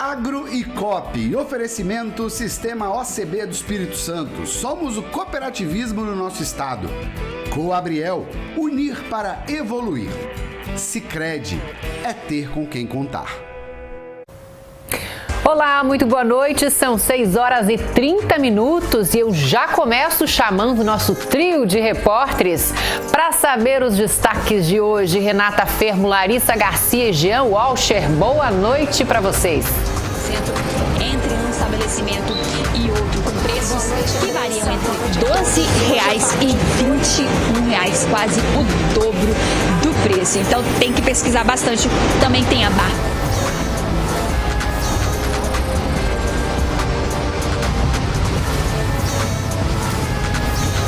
Agro e Coop, oferecimento Sistema OCB do Espírito Santo. Somos o cooperativismo no nosso estado. Coabriel, unir para evoluir. Sicredi, é ter com quem contar. Olá, muito boa noite, são 6h30 e eu já começo chamando o nosso trio de repórteres para saber os destaques de hoje. Renata Fermo, Larissa Garcia e Jean Walcher, boa noite para vocês. Entre um estabelecimento e outro, com preços que variam entre R$12 e R$21, quase o dobro do preço. Então tem que pesquisar bastante. Também tem a barra.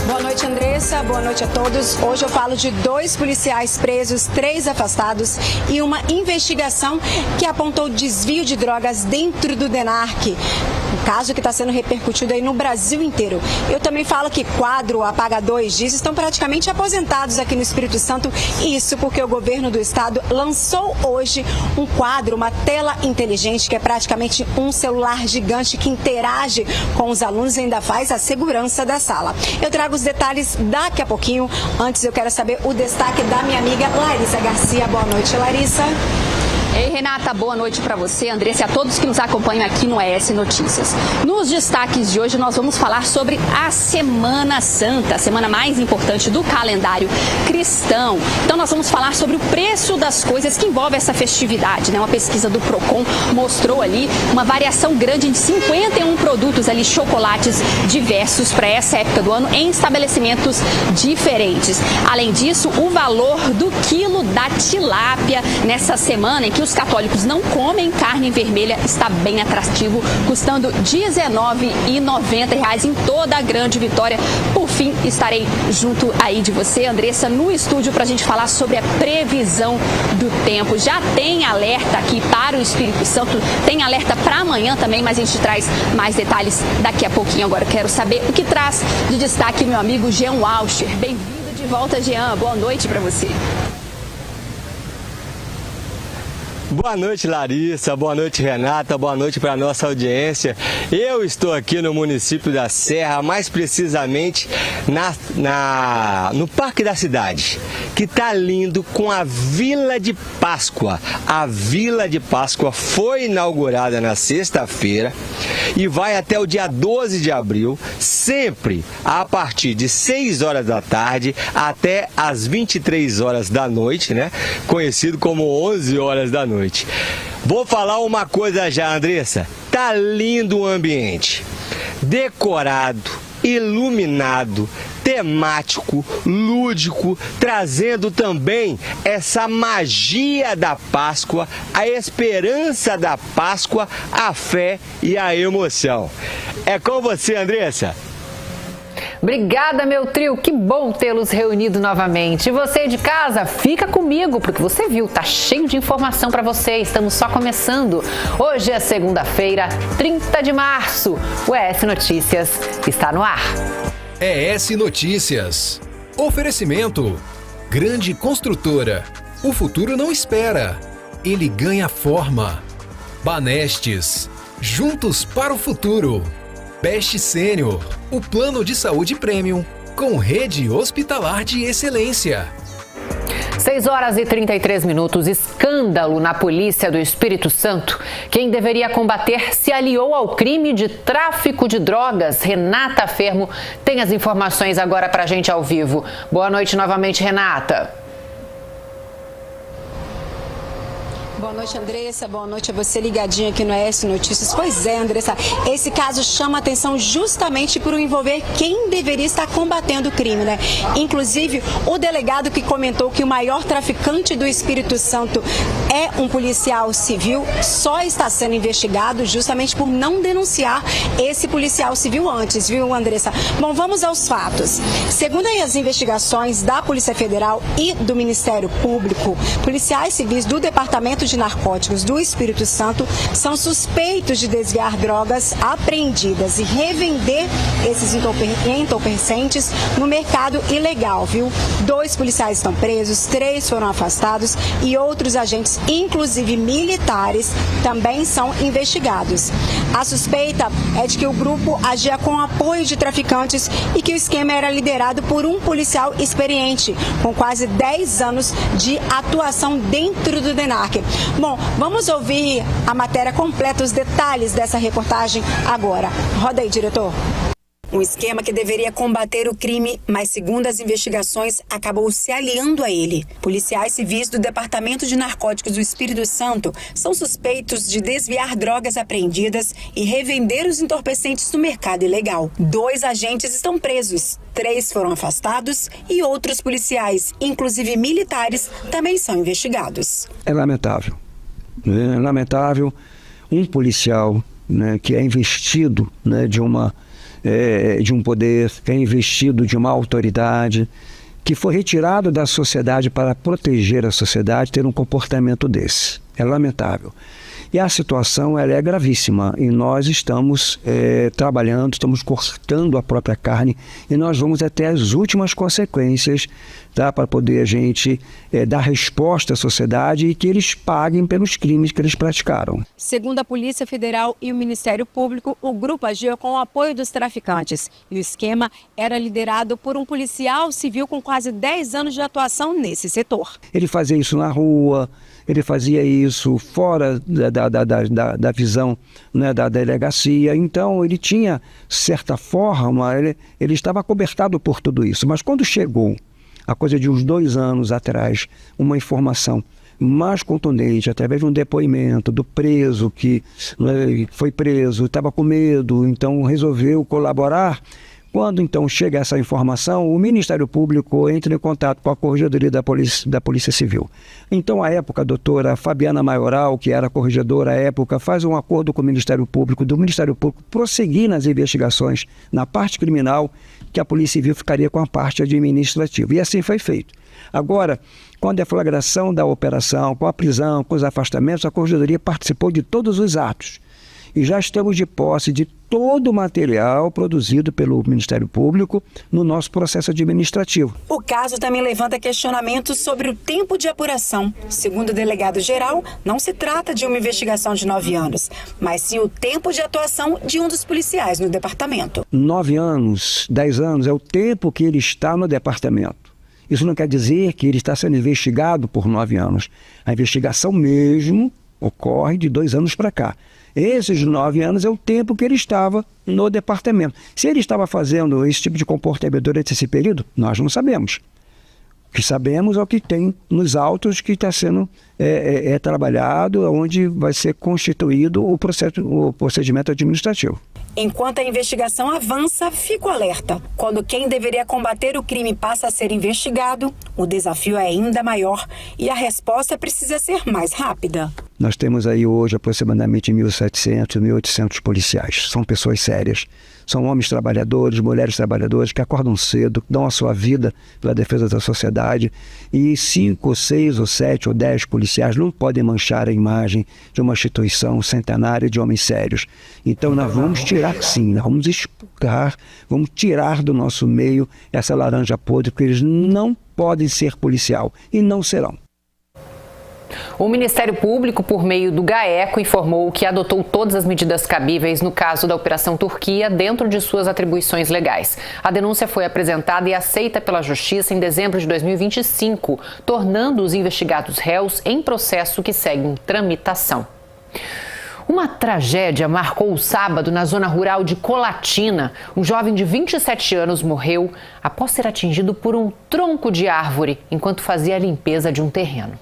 Boa noite, Andressa. Boa noite a todos. Hoje eu falo de 2 policiais presos, 3 afastados e uma investigação que apontou desvio de drogas dentro do DENARC. Um caso que está sendo repercutido aí no Brasil inteiro. Eu também falo que quadro, apagador e giz estão praticamente aposentados aqui no Espírito Santo. Isso porque o governo do estado lançou hoje um quadro, uma tela inteligente, que é praticamente um celular gigante que interage com os alunos e ainda faz a segurança da sala. Eu trago os detalhes daqui a pouquinho. Antes eu quero saber o destaque da minha amiga Larissa Garcia. Boa noite, Larissa. Ei, Renata, boa noite para você, Andressa, e a todos que nos acompanham aqui no ES Notícias. Nos destaques de hoje nós vamos falar sobre a Semana Santa, a semana mais importante do calendário cristão. Então nós vamos falar sobre o preço das coisas que envolve essa festividade, né? Uma pesquisa do Procon mostrou ali uma variação grande de 51 produtos ali, chocolates diversos para essa época do ano em estabelecimentos diferentes. Além disso, o valor do quilo da tilápia nessa semana em que os católicos não comem carne vermelha está bem atrativo, custando R$19,90 em toda a Grande Vitória. Por fim, estarei junto aí de você, Andressa, no estúdio para a gente falar sobre a previsão do tempo. Já tem alerta aqui para o Espírito Santo, tem alerta para amanhã também, mas a gente traz mais detalhes daqui a pouquinho. Agora eu quero saber o que traz de destaque meu amigo Jean Walcher. Bem-vindo de volta, Jean. Boa noite para você. Boa noite, Larissa, boa noite, Renata, boa noite para a nossa audiência. Eu estou aqui no município da Serra, mais precisamente no Parque da Cidade, que está lindo, com a Vila de Páscoa. A Vila de Páscoa foi inaugurada na sexta-feira e vai até o dia 12 de abril, sempre a partir de 6 horas da tarde até as 23 horas da noite, né? Conhecido como 11 horas da noite. Vou falar uma coisa já, Andressa. Tá lindo o ambiente. Decorado, iluminado, temático, lúdico, trazendo também essa magia da Páscoa, a esperança da Páscoa, a fé e a emoção. É com você, Andressa. Obrigada, meu trio, que bom tê-los reunido novamente. E você de casa, fica comigo, porque você viu, tá cheio de informação para você. Estamos só começando. Hoje é segunda-feira, 30 de março. O ES Notícias está no ar. ES Notícias. Oferecimento. Grande construtora. O futuro não espera. Ele ganha forma. Banestes. Juntos para o futuro. Best Sênior, o plano de saúde premium, com rede hospitalar de excelência. 6h33, escândalo na polícia do Espírito Santo. Quem deveria combater se aliou ao crime de tráfico de drogas. Renata Fermo tem as informações agora pra gente ao vivo. Boa noite novamente, Renata. Boa noite, Andressa. Boa noite a você ligadinha aqui no ES Notícias. Pois é, Andressa, esse caso chama atenção justamente por envolver quem deveria estar combatendo o crime, né? Inclusive, o delegado que comentou que o maior traficante do Espírito Santo é um policial civil, só está sendo investigado justamente por não denunciar esse policial civil antes, viu, Andressa? Bom, vamos aos fatos. Segundo as investigações da Polícia Federal e do Ministério Público, policiais civis do Departamento de de Narcóticos do Espírito Santo são suspeitos de desviar drogas apreendidas e revender esses entorpecentes no mercado ilegal, viu? 2 policiais estão presos, 3 foram afastados e outros agentes, inclusive militares, também são investigados. A suspeita é de que o grupo agia com apoio de traficantes e que o esquema era liderado por um policial experiente, com quase 10 anos de atuação dentro do DENARC. Bom, vamos ouvir a matéria completa, os detalhes dessa reportagem agora. Roda aí, diretor. Um esquema que deveria combater o crime, mas segundo as investigações, acabou se aliando a ele. Policiais civis do Departamento de Narcóticos do Espírito Santo são suspeitos de desviar drogas apreendidas e revender os entorpecentes no mercado ilegal. 2 agentes estão presos, 3 foram afastados e outros policiais, inclusive militares, também são investigados. É lamentável. É lamentável um policial, né, que é investido, né, de um poder, que é investido de uma autoridade, que foi retirado da sociedade para proteger a sociedade, ter um comportamento desse. É lamentável. E a situação ela é gravíssima e nós estamos trabalhando, estamos cortando a própria carne e nós vamos até as últimas consequências, tá, para poder a gente dar resposta à sociedade e que eles paguem pelos crimes que eles praticaram. Segundo a Polícia Federal e o Ministério Público, o grupo agia com o apoio dos traficantes e o esquema era liderado por um policial civil com quase 10 anos de atuação nesse setor. Ele fazia isso na rua, ele fazia isso fora da visão, né, da delegacia, então ele tinha, certa forma, ele estava acobertado por tudo isso. Mas quando chegou, a coisa de uns 2 anos atrás, uma informação mais contundente, através de um depoimento do preso que foi preso, estava com medo, então resolveu colaborar. Quando então chega essa informação, o Ministério Público entra em contato com a Corregedoria da Polícia Civil. Então, à época, a doutora Fabiana Maioral, que era corregedora à época, faz um acordo com o Ministério Público, do Ministério Público prosseguir nas investigações na parte criminal, que a Polícia Civil ficaria com a parte administrativa. E assim foi feito. Agora, com a deflagração da operação, com a prisão, com os afastamentos, a Corregedoria participou de todos os atos. E já estamos de posse de todo o material produzido pelo Ministério Público no nosso processo administrativo. O caso também levanta questionamentos sobre o tempo de apuração. Segundo o delegado-geral, não se trata de uma investigação de 9 anos, mas sim o tempo de atuação de um dos policiais no departamento. 9 anos, 10 anos é o tempo que ele está no departamento. Isso não quer dizer que ele está sendo investigado por 9 anos. A investigação mesmo ocorre de 2 anos para cá. Esses 9 anos é o tempo que ele estava no departamento. Se ele estava fazendo esse tipo de comportamento durante esse período, nós não sabemos. O que sabemos é o que tem nos autos que está sendo trabalhado, onde vai ser constituído o procedimento administrativo. Enquanto a investigação avança, fico alerta. Quando quem deveria combater o crime passa a ser investigado, o desafio é ainda maior e a resposta precisa ser mais rápida. Nós temos aí hoje aproximadamente 1.700, 1.800 policiais. São pessoas sérias. São homens trabalhadores, mulheres trabalhadoras que acordam cedo, dão a sua vida pela defesa da sociedade. E 5, 6, 7 ou 10 policiais não podem manchar a imagem de uma instituição centenária de homens sérios. Então nós vamos tirar sim, nós vamos expurgar, vamos tirar do nosso meio essa laranja podre, porque eles não podem ser policial e não serão. O Ministério Público, por meio do GAECO, informou que adotou todas as medidas cabíveis no caso da Operação Turquia dentro de suas atribuições legais. A denúncia foi apresentada e aceita pela Justiça em dezembro de 2025, tornando os investigados réus em processo que segue em tramitação. Uma tragédia marcou o sábado na zona rural de Colatina. Um jovem de 27 anos morreu após ser atingido por um tronco de árvore enquanto fazia a limpeza de um terreno.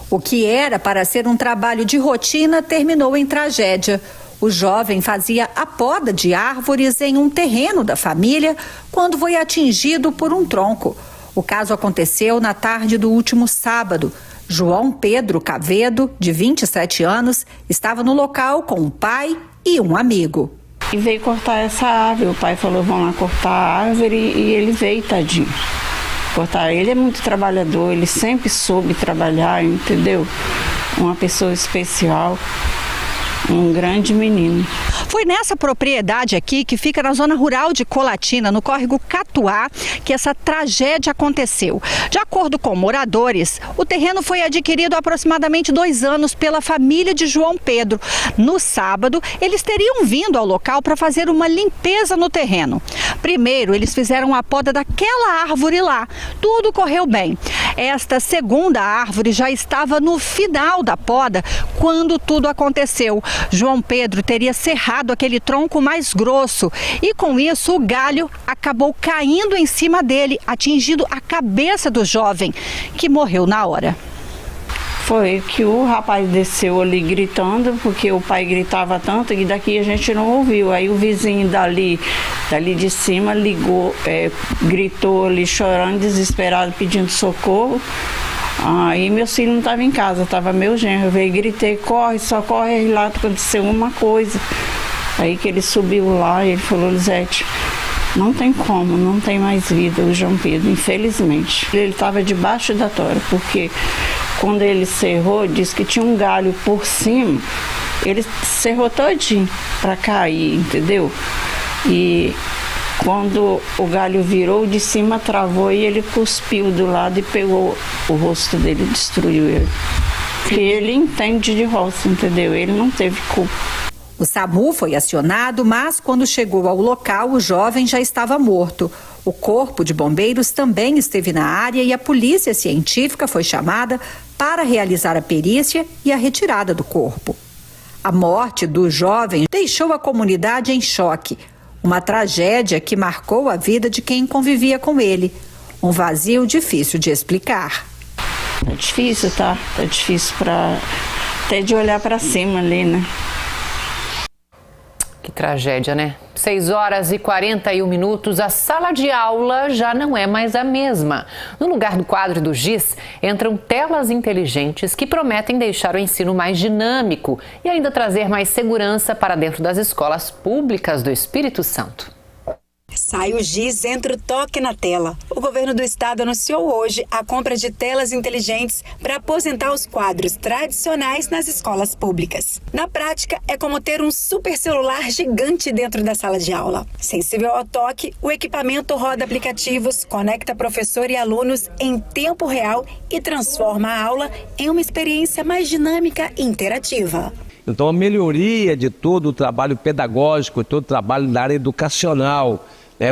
O que era para ser um trabalho de rotina terminou em tragédia. O jovem fazia a poda de árvores em um terreno da família quando foi atingido por um tronco. O caso aconteceu na tarde do último sábado. João Pedro Cavedo, de 27 anos, estava no local com o pai e um amigo. E veio cortar essa árvore. O pai falou, vão lá cortar a árvore, e ele veio, tadinho. cortar. Ele é muito trabalhador, ele sempre soube trabalhar, entendeu? Uma pessoa especial, um grande menino. Foi nessa propriedade aqui, que fica na zona rural de Colatina, no córrego Catuá, que essa tragédia aconteceu. De acordo com moradores, o terreno foi adquirido há aproximadamente 2 anos pela família de João Pedro. No sábado, eles teriam vindo ao local para fazer uma limpeza no terreno. Primeiro, eles fizeram a poda daquela árvore lá. Tudo correu bem. Esta segunda árvore já estava no final da poda quando tudo aconteceu. João Pedro teria serrado aquele tronco mais grosso e com isso o galho acabou caindo em cima dele, atingindo a cabeça do jovem, que morreu na hora. Foi que o rapaz desceu ali gritando, porque o pai gritava tanto que daqui a gente não ouviu. Aí o vizinho dali de cima ligou, gritou ali chorando, desesperado, pedindo socorro. Aí meu filho não estava em casa, estava meu genro. Eu veio e gritei, corre, socorre, aí lá aconteceu uma coisa. Aí que ele subiu lá e ele falou, Lisete, não tem como, não tem mais vida o João Pedro, infelizmente. Ele estava debaixo da tora, porque quando ele serrou, disse que tinha um galho por cima, ele serrou todinho para cair, entendeu? E quando o galho virou, de cima travou e ele cuspiu do lado e pegou o rosto dele e destruiu ele. Porque ele entende de rosto, entendeu? Ele não teve culpa. O SAMU foi acionado, mas quando chegou ao local, o jovem já estava morto. O Corpo de Bombeiros também esteve na área e a polícia científica foi chamada para realizar a perícia e a retirada do corpo. A morte do jovem deixou a comunidade em choque. Uma tragédia que marcou a vida de quem convivia com ele. Um vazio difícil de explicar. Tá difícil, tá? Tá difícil até de olhar para cima ali, né? Que tragédia, né? 6h41, a sala de aula já não é mais a mesma. No lugar do quadro e do giz, entram telas inteligentes que prometem deixar o ensino mais dinâmico e ainda trazer mais segurança para dentro das escolas públicas do Espírito Santo. Sai o giz, entra o toque na tela. O governo do estado anunciou hoje a compra de telas inteligentes para aposentar os quadros tradicionais nas escolas públicas. Na prática, é como ter um super celular gigante dentro da sala de aula. Sensível ao toque, o equipamento roda aplicativos, conecta professor e alunos em tempo real e transforma a aula em uma experiência mais dinâmica e interativa. Então, a melhoria de todo o trabalho pedagógico, todo o trabalho na área educacional,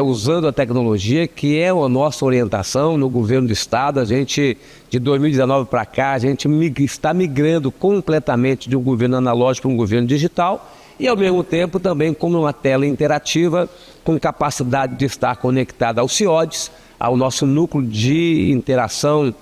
usando a tecnologia, que é a nossa orientação no governo do estado. A gente, de 2019 para cá, a gente está migrando completamente de um governo analógico para um governo digital e, ao mesmo tempo, também com uma tela interativa, com capacidade de estar conectada ao CIODES, ao nosso núcleo de interação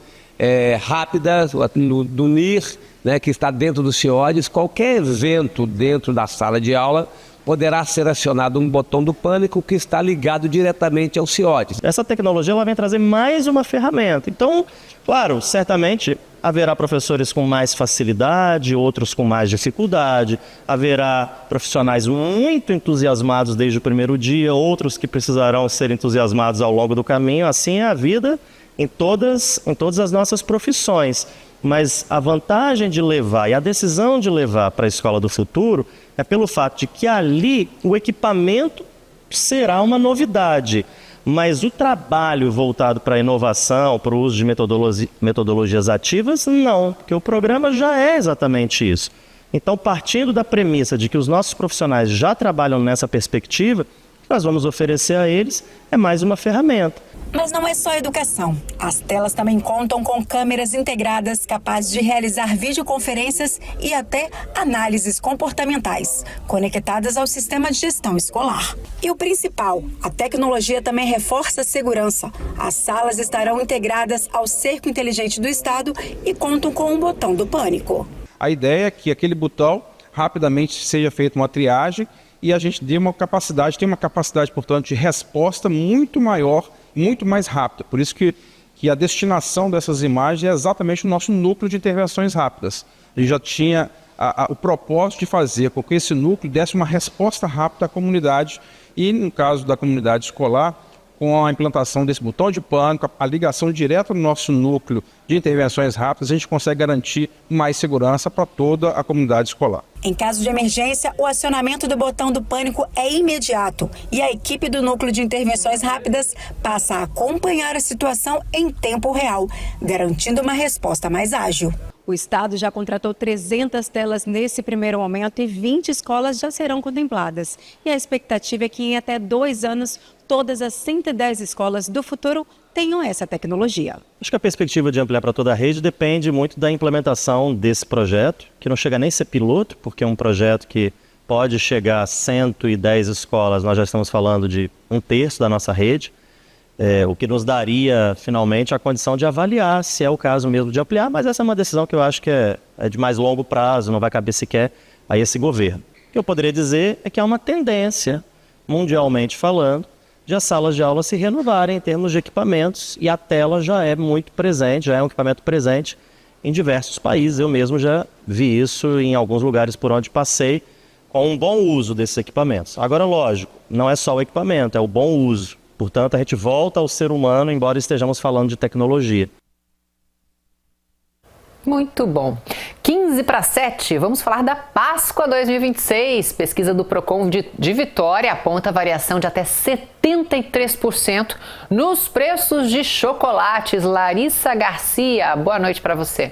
rápida, do NIR, que está dentro do CIODES. Qualquer evento dentro da sala de aula poderá ser acionado um botão do pânico que está ligado diretamente ao CIODES. Essa tecnologia ela vem trazer mais uma ferramenta. Então, claro, certamente haverá professores com mais facilidade, outros com mais dificuldade, haverá profissionais muito entusiasmados desde o primeiro dia, outros que precisarão ser entusiasmados ao longo do caminho. Assim é a vida em todas as nossas profissões. Mas a vantagem de levar e a decisão de levar para a escola do futuro é pelo fato de que ali o equipamento será uma novidade, mas o trabalho voltado para a inovação, para o uso de metodologias ativas, não, porque o programa já é exatamente isso. Então, partindo da premissa de que os nossos profissionais já trabalham nessa perspectiva, nós vamos oferecer a eles mais uma ferramenta. Mas não é só educação. As telas também contam com câmeras integradas capazes de realizar videoconferências e até análises comportamentais, conectadas ao sistema de gestão escolar. E o principal, a tecnologia também reforça a segurança. As salas estarão integradas ao cerco inteligente do estado e contam com um botão do pânico. A ideia é que aquele botão rapidamente seja feita uma triagem e a gente tem uma capacidade, portanto, de resposta muito maior, muito mais rápida. Por isso que a destinação dessas imagens é exatamente o nosso núcleo de intervenções rápidas. A gente já tinha o propósito de fazer com que esse núcleo desse uma resposta rápida à comunidade e, no caso da comunidade escolar, com a implantação desse botão de pânico, a ligação direta no nosso núcleo de intervenções rápidas, a gente consegue garantir mais segurança para toda a comunidade escolar. Em caso de emergência, o acionamento do botão do pânico é imediato e a equipe do Núcleo de Intervenções Rápidas passa a acompanhar a situação em tempo real, garantindo uma resposta mais ágil. O estado já contratou 300 telas nesse primeiro momento e 20 escolas já serão contempladas. E a expectativa é que em até 2 anos, todas as 110 escolas do futuro tenham essa tecnologia. Acho que a perspectiva de ampliar para toda a rede depende muito da implementação desse projeto, que não chega nem a ser piloto, porque é um projeto que pode chegar a 110 escolas, nós já estamos falando de 1/3 da nossa rede. O que nos daria, finalmente, a condição de avaliar se é o caso mesmo de ampliar, mas essa é uma decisão que eu acho que é de mais longo prazo, não vai caber sequer a esse governo. O que eu poderia dizer é que há uma tendência, mundialmente falando, de as salas de aula se renovarem em termos de equipamentos, e a tela já é muito presente, já é um equipamento presente em diversos países. Eu mesmo já vi isso em alguns lugares por onde passei, com um bom uso desses equipamentos. Agora, lógico, não é só o equipamento, é o bom uso. Portanto, a gente volta ao ser humano, embora estejamos falando de tecnologia. Muito bom. 6:45, vamos falar da Páscoa 2026. Pesquisa do Procon de Vitória aponta variação de até 73% nos preços de chocolates. Larissa Garcia, boa noite para você.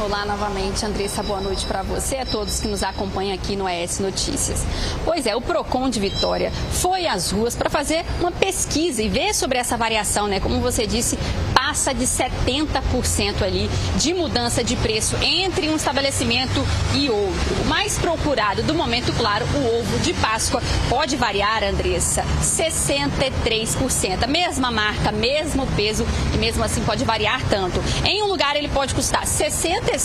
Olá novamente, Andressa, boa noite para você e a todos que nos acompanham aqui no ES Notícias. Pois é, o Procon de Vitória foi às ruas para fazer uma pesquisa e ver sobre essa variação, né? Como você disse, passa de 70% ali de mudança de preço entre um estabelecimento e outro. O mais procurado do momento, claro, o ovo de Páscoa pode variar, Andressa, 63%. A mesma marca, mesmo peso e mesmo assim pode variar tanto. Em um lugar ele pode custar R$ 67,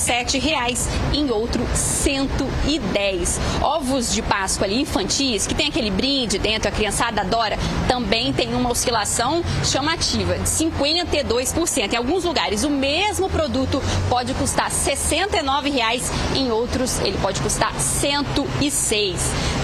em outro R$110. Ovos de Páscoa ali infantis, que tem aquele brinde dentro, a criançada adora, também tem uma oscilação chamativa de 52%. Em alguns lugares o mesmo produto pode custar R$ 69, em outros ele pode custar R$106.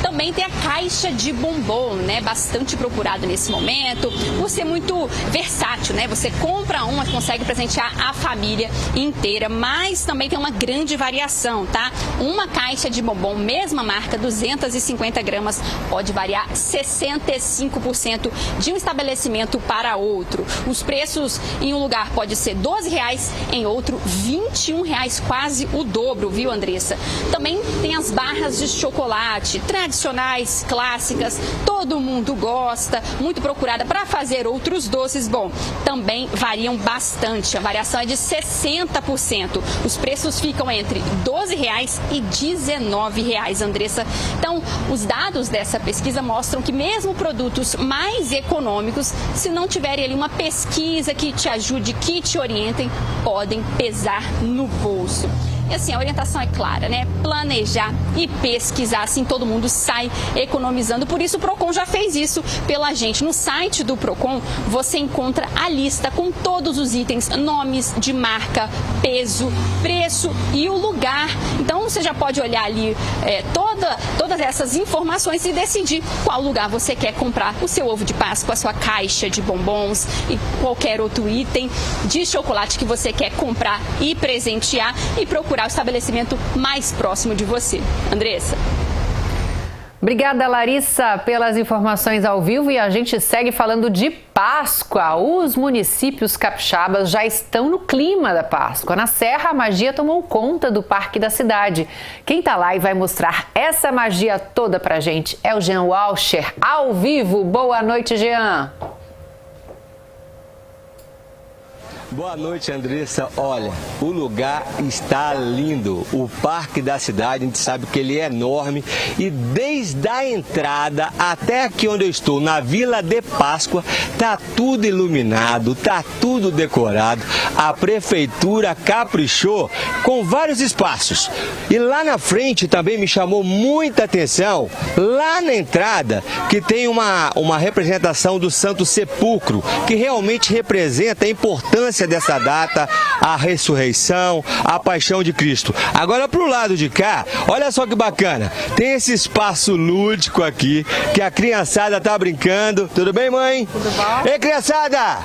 Também tem a caixa de bombom, né? Bastante procurado nesse momento, por ser muito versátil, né? Você compra uma, consegue presentear a família inteira, mas também tem uma grande variação, tá? Uma caixa de bombom, mesma marca, 250 gramas, pode variar 65% de um estabelecimento para outro. Os preços em um lugar pode ser R$12, em outro R$21, quase o dobro, viu, Andressa? Também tem as barras de chocolate, tradicionais, clássicas, todo mundo gosta, muito procurada para fazer outros doces. Bom, também variam bastante, a variação é de 60%. Os preços ficam entre R$12 e R$19, Andressa. Então, os dados dessa pesquisa mostram que mesmo produtos mais econômicos, se não tiverem ali uma pesquisa que te ajude, que te orientem, podem pesar no bolso. E assim, a orientação é clara, né? Planejar e pesquisar, assim todo mundo sai economizando. Por isso o Procon já fez isso pela gente. No site do Procon você encontra a lista com todos os itens, nomes de marca, peso, preço e o lugar. Então você já pode olhar ali todas essas informações e decidir qual lugar você quer comprar o seu ovo de Páscoa, a sua caixa de bombons e qualquer outro item de chocolate que você quer comprar e presentear, e procurar o estabelecimento mais próximo de você. Andressa. Obrigada, Larissa, pelas informações ao vivo, e a gente segue falando de Páscoa. Os municípios capixabas já estão no clima da Páscoa. Na Serra, a magia tomou conta do parque da cidade. Quem tá lá e vai mostrar essa magia toda pra gente é o Jean Walcher, ao vivo. Boa noite, Jean. Boa noite, Andressa. Olha, o lugar está lindo. O Parque da Cidade, a gente sabe que ele é enorme, e desde a entrada até aqui onde eu estou, na Vila de Páscoa, tá tudo iluminado, tá tudo decorado. A prefeitura caprichou com vários espaços. E lá na frente também me chamou muita atenção, lá na entrada, que tem uma representação do Santo Sepulcro, que realmente representa a importância importância dessa data, a ressurreição, a paixão de Cristo. Agora pro lado de cá, olha só que bacana, tem esse espaço lúdico aqui, que a criançada tá brincando. Tudo bem, mãe? Tudo bom? Ei, criançada!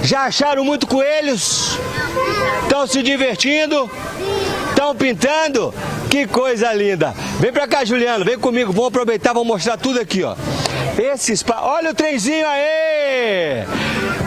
Já acharam muito coelhos? Estão se divertindo? Estão pintando? Que coisa linda! Vem pra cá, Juliano, vem comigo, vamos aproveitar, vamos mostrar tudo aqui, ó. Olha o trenzinho aí!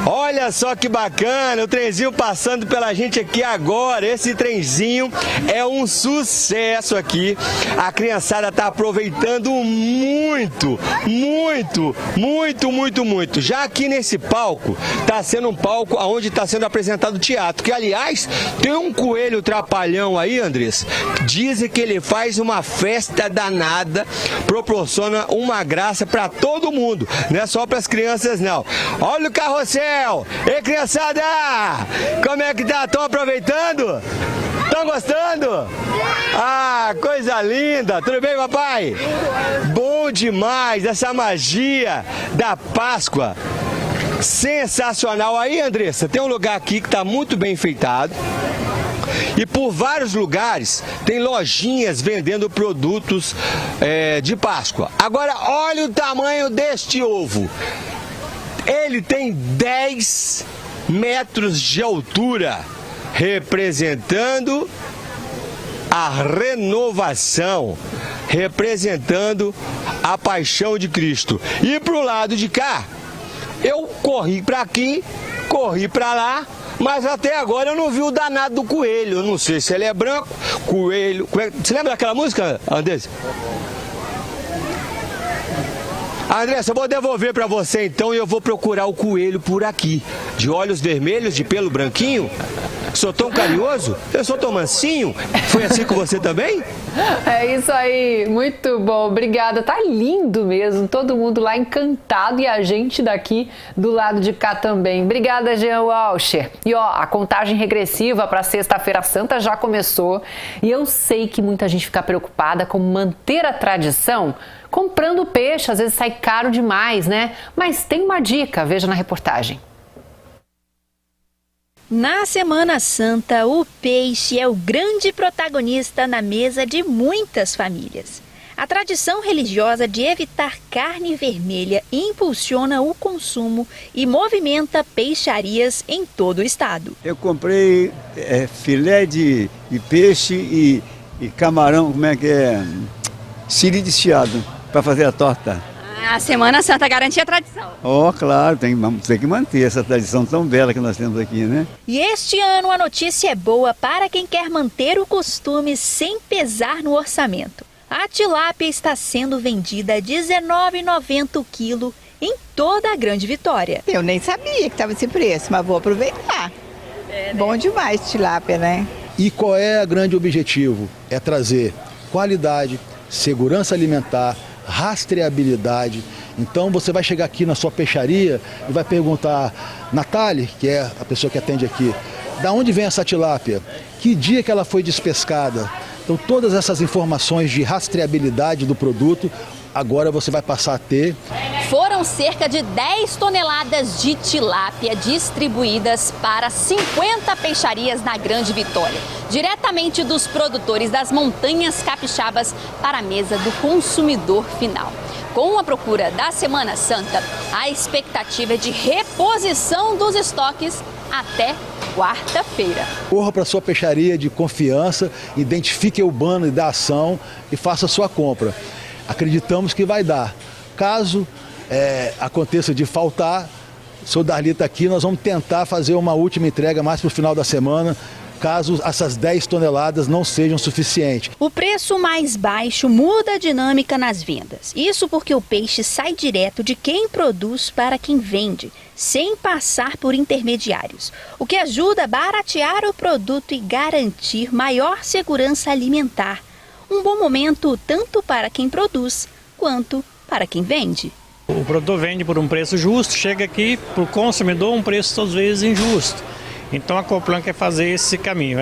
Olha só que bacana, o trenzinho passando pela gente aqui agora. Esse trenzinho é um sucesso aqui. A criançada tá aproveitando muito, muito, muito, muito, muito. Já aqui nesse palco, tá sendo um palco onde está sendo apresentado teatro. Que, aliás, tem um coelho trapalhão aí, Andrés. Dizem que ele faz uma festa danada, proporciona uma graça para todo mundo. Não é só para as crianças, não. Olha o carrossel! Ei, criançada! Como é que tá? Estão aproveitando? Estão gostando? Ah, coisa linda! Tudo bem, papai? Bom demais essa magia da Páscoa. Sensacional. Aí, Andressa, tem um lugar aqui que está muito bem enfeitado. E por vários lugares tem lojinhas vendendo produtos de Páscoa. Agora, olha o tamanho deste ovo. Ele tem 10 metros de altura, representando a renovação, representando a paixão de Cristo. E pro lado de cá, eu corri para aqui, corri para lá, mas até agora eu não vi o danado do coelho. Eu não sei se ele é branco, coelho. Você lembra daquela música, Andrés? Andressa, eu vou devolver para você então e eu vou procurar o coelho por aqui. De olhos vermelhos, de pelo branquinho. Sou tão carinhoso? Eu sou tão mansinho? Foi assim com você também? É isso aí, muito bom, obrigada. Tá lindo mesmo, todo mundo lá encantado e a gente daqui do lado de cá também. Obrigada, Jean Walcher. E ó, a contagem regressiva para Sexta-feira Santa já começou e eu sei que muita gente fica preocupada com manter a tradição comprando peixe, às vezes sai caro demais, né? Mas tem uma dica, veja na reportagem. Na Semana Santa, o peixe é o grande protagonista na mesa de muitas famílias. A tradição religiosa de evitar carne vermelha impulsiona o consumo e movimenta peixarias em todo o estado. Eu comprei filé de peixe e camarão, como é que é? Siri desfiado, para fazer a torta. A Semana Santa garantia a tradição. Oh, claro, tem que manter essa tradição tão bela que nós temos aqui, né? E este ano a notícia é boa para quem quer manter o costume sem pesar no orçamento. A tilápia está sendo vendida a R$ 19,90 o quilo em toda a Grande Vitória. Eu nem sabia que estava esse preço, mas vou aproveitar. Né? Bom demais tilápia, né? E qual é o grande objetivo? É trazer qualidade, segurança alimentar, rastreabilidade. Então você vai chegar aqui na sua peixaria e vai perguntar, Natália, que é a pessoa que atende aqui, da onde vem essa tilápia? Que dia que ela foi despescada? Então todas essas informações de rastreabilidade do produto, agora você vai passar a ter. Foram cerca de 10 toneladas de tilápia distribuídas para 50 peixarias na Grande Vitória, diretamente dos produtores das montanhas capixabas para a mesa do consumidor final. Com a procura da Semana Santa, a expectativa é de reposição dos estoques até quarta-feira. Corra para sua peixaria de confiança, identifique o banner da ação e faça a sua compra. Acreditamos que vai dar. Caso aconteça de faltar, o senhor Darli está aqui, nós vamos tentar fazer uma última entrega mais para o final da semana, caso essas 10 toneladas não sejam suficientes. O preço mais baixo muda a dinâmica nas vendas. Isso porque o peixe sai direto de quem produz para quem vende, sem passar por intermediários, o que ajuda a baratear o produto e garantir maior segurança alimentar. Um bom momento tanto para quem produz quanto para quem vende. O produtor vende por um preço justo, chega aqui para o consumidor um preço às vezes injusto. Então a Coplan quer fazer esse caminho,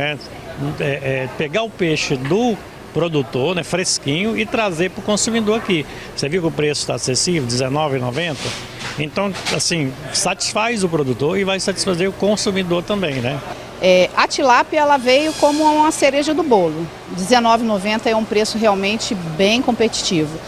pegar o peixe do produtor, fresquinho, e trazer para o consumidor aqui. Você viu que o preço está acessível, R$ 19,90? Então, assim, satisfaz o produtor e vai satisfazer o consumidor também, né? A tilápia ela veio como uma cereja do bolo. R$19,90 é um preço realmente bem competitivo.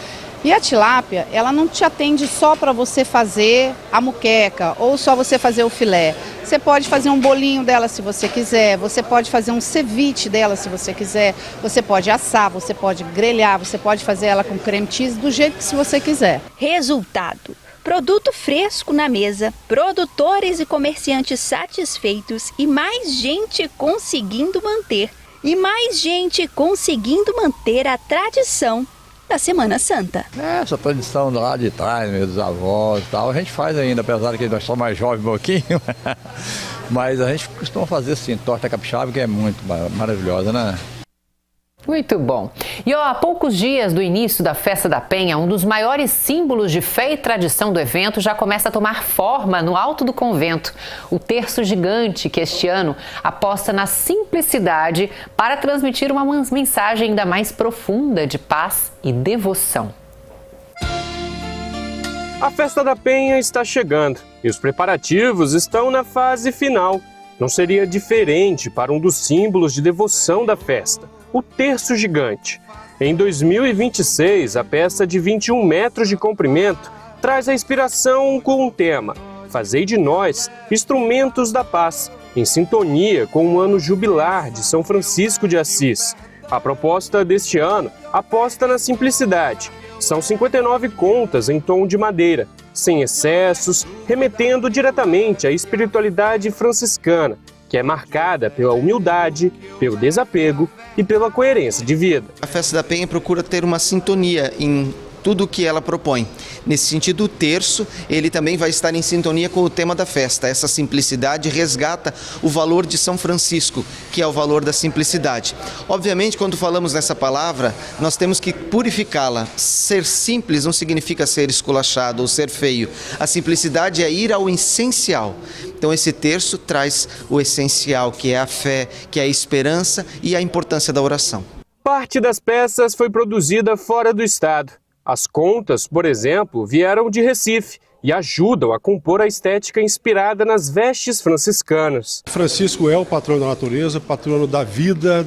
E a tilápia, ela não te atende só para você fazer a muqueca ou só você fazer o filé. Você pode fazer um bolinho dela se você quiser, você pode fazer um ceviche dela se você quiser, você pode assar, você pode grelhar, você pode fazer ela com creme cheese do jeito que se você quiser. Resultado: produto fresco na mesa, produtores e comerciantes satisfeitos e mais gente conseguindo manter. E mais gente conseguindo manter a tradição da Semana Santa. Essa tradição lá de trás, meus avós e tal, a gente faz ainda, apesar de que nós somos mais jovens um pouquinho. Mas a gente costuma fazer sim, torta capixaba, que é muito maravilhosa, né? Muito bom. E há poucos dias do início da Festa da Penha, um dos maiores símbolos de fé e tradição do evento já começa a tomar forma no alto do convento. O terço gigante, que este ano aposta na simplicidade para transmitir uma mensagem ainda mais profunda de paz e devoção. A Festa da Penha está chegando e os preparativos estão na fase final. Não seria diferente para um dos símbolos de devoção da festa, o terço gigante. Em 2026, a peça de 21 metros de comprimento traz a inspiração com um tema: Fazei de nós instrumentos da paz, em sintonia com o ano jubilar de São Francisco de Assis. A proposta deste ano aposta na simplicidade. São 59 contas em tom de madeira, sem excessos, remetendo diretamente à espiritualidade franciscana, que é marcada pela humildade, pelo desapego e pela coerência de vida. A Festa da Penha procura ter uma sintonia em tudo o que ela propõe. Nesse sentido, o terço, ele também vai estar em sintonia com o tema da festa. Essa simplicidade resgata o valor de São Francisco, que é o valor da simplicidade. Obviamente, quando falamos nessa palavra, nós temos que purificá-la. Ser simples não significa ser esculachado ou ser feio. A simplicidade é ir ao essencial. Então esse terço traz o essencial, que é a fé, que é a esperança e a importância da oração. Parte das peças foi produzida fora do estado. As contas, por exemplo, vieram de Recife e ajudam a compor a estética inspirada nas vestes franciscanas. Francisco é o patrono da natureza, patrono da vida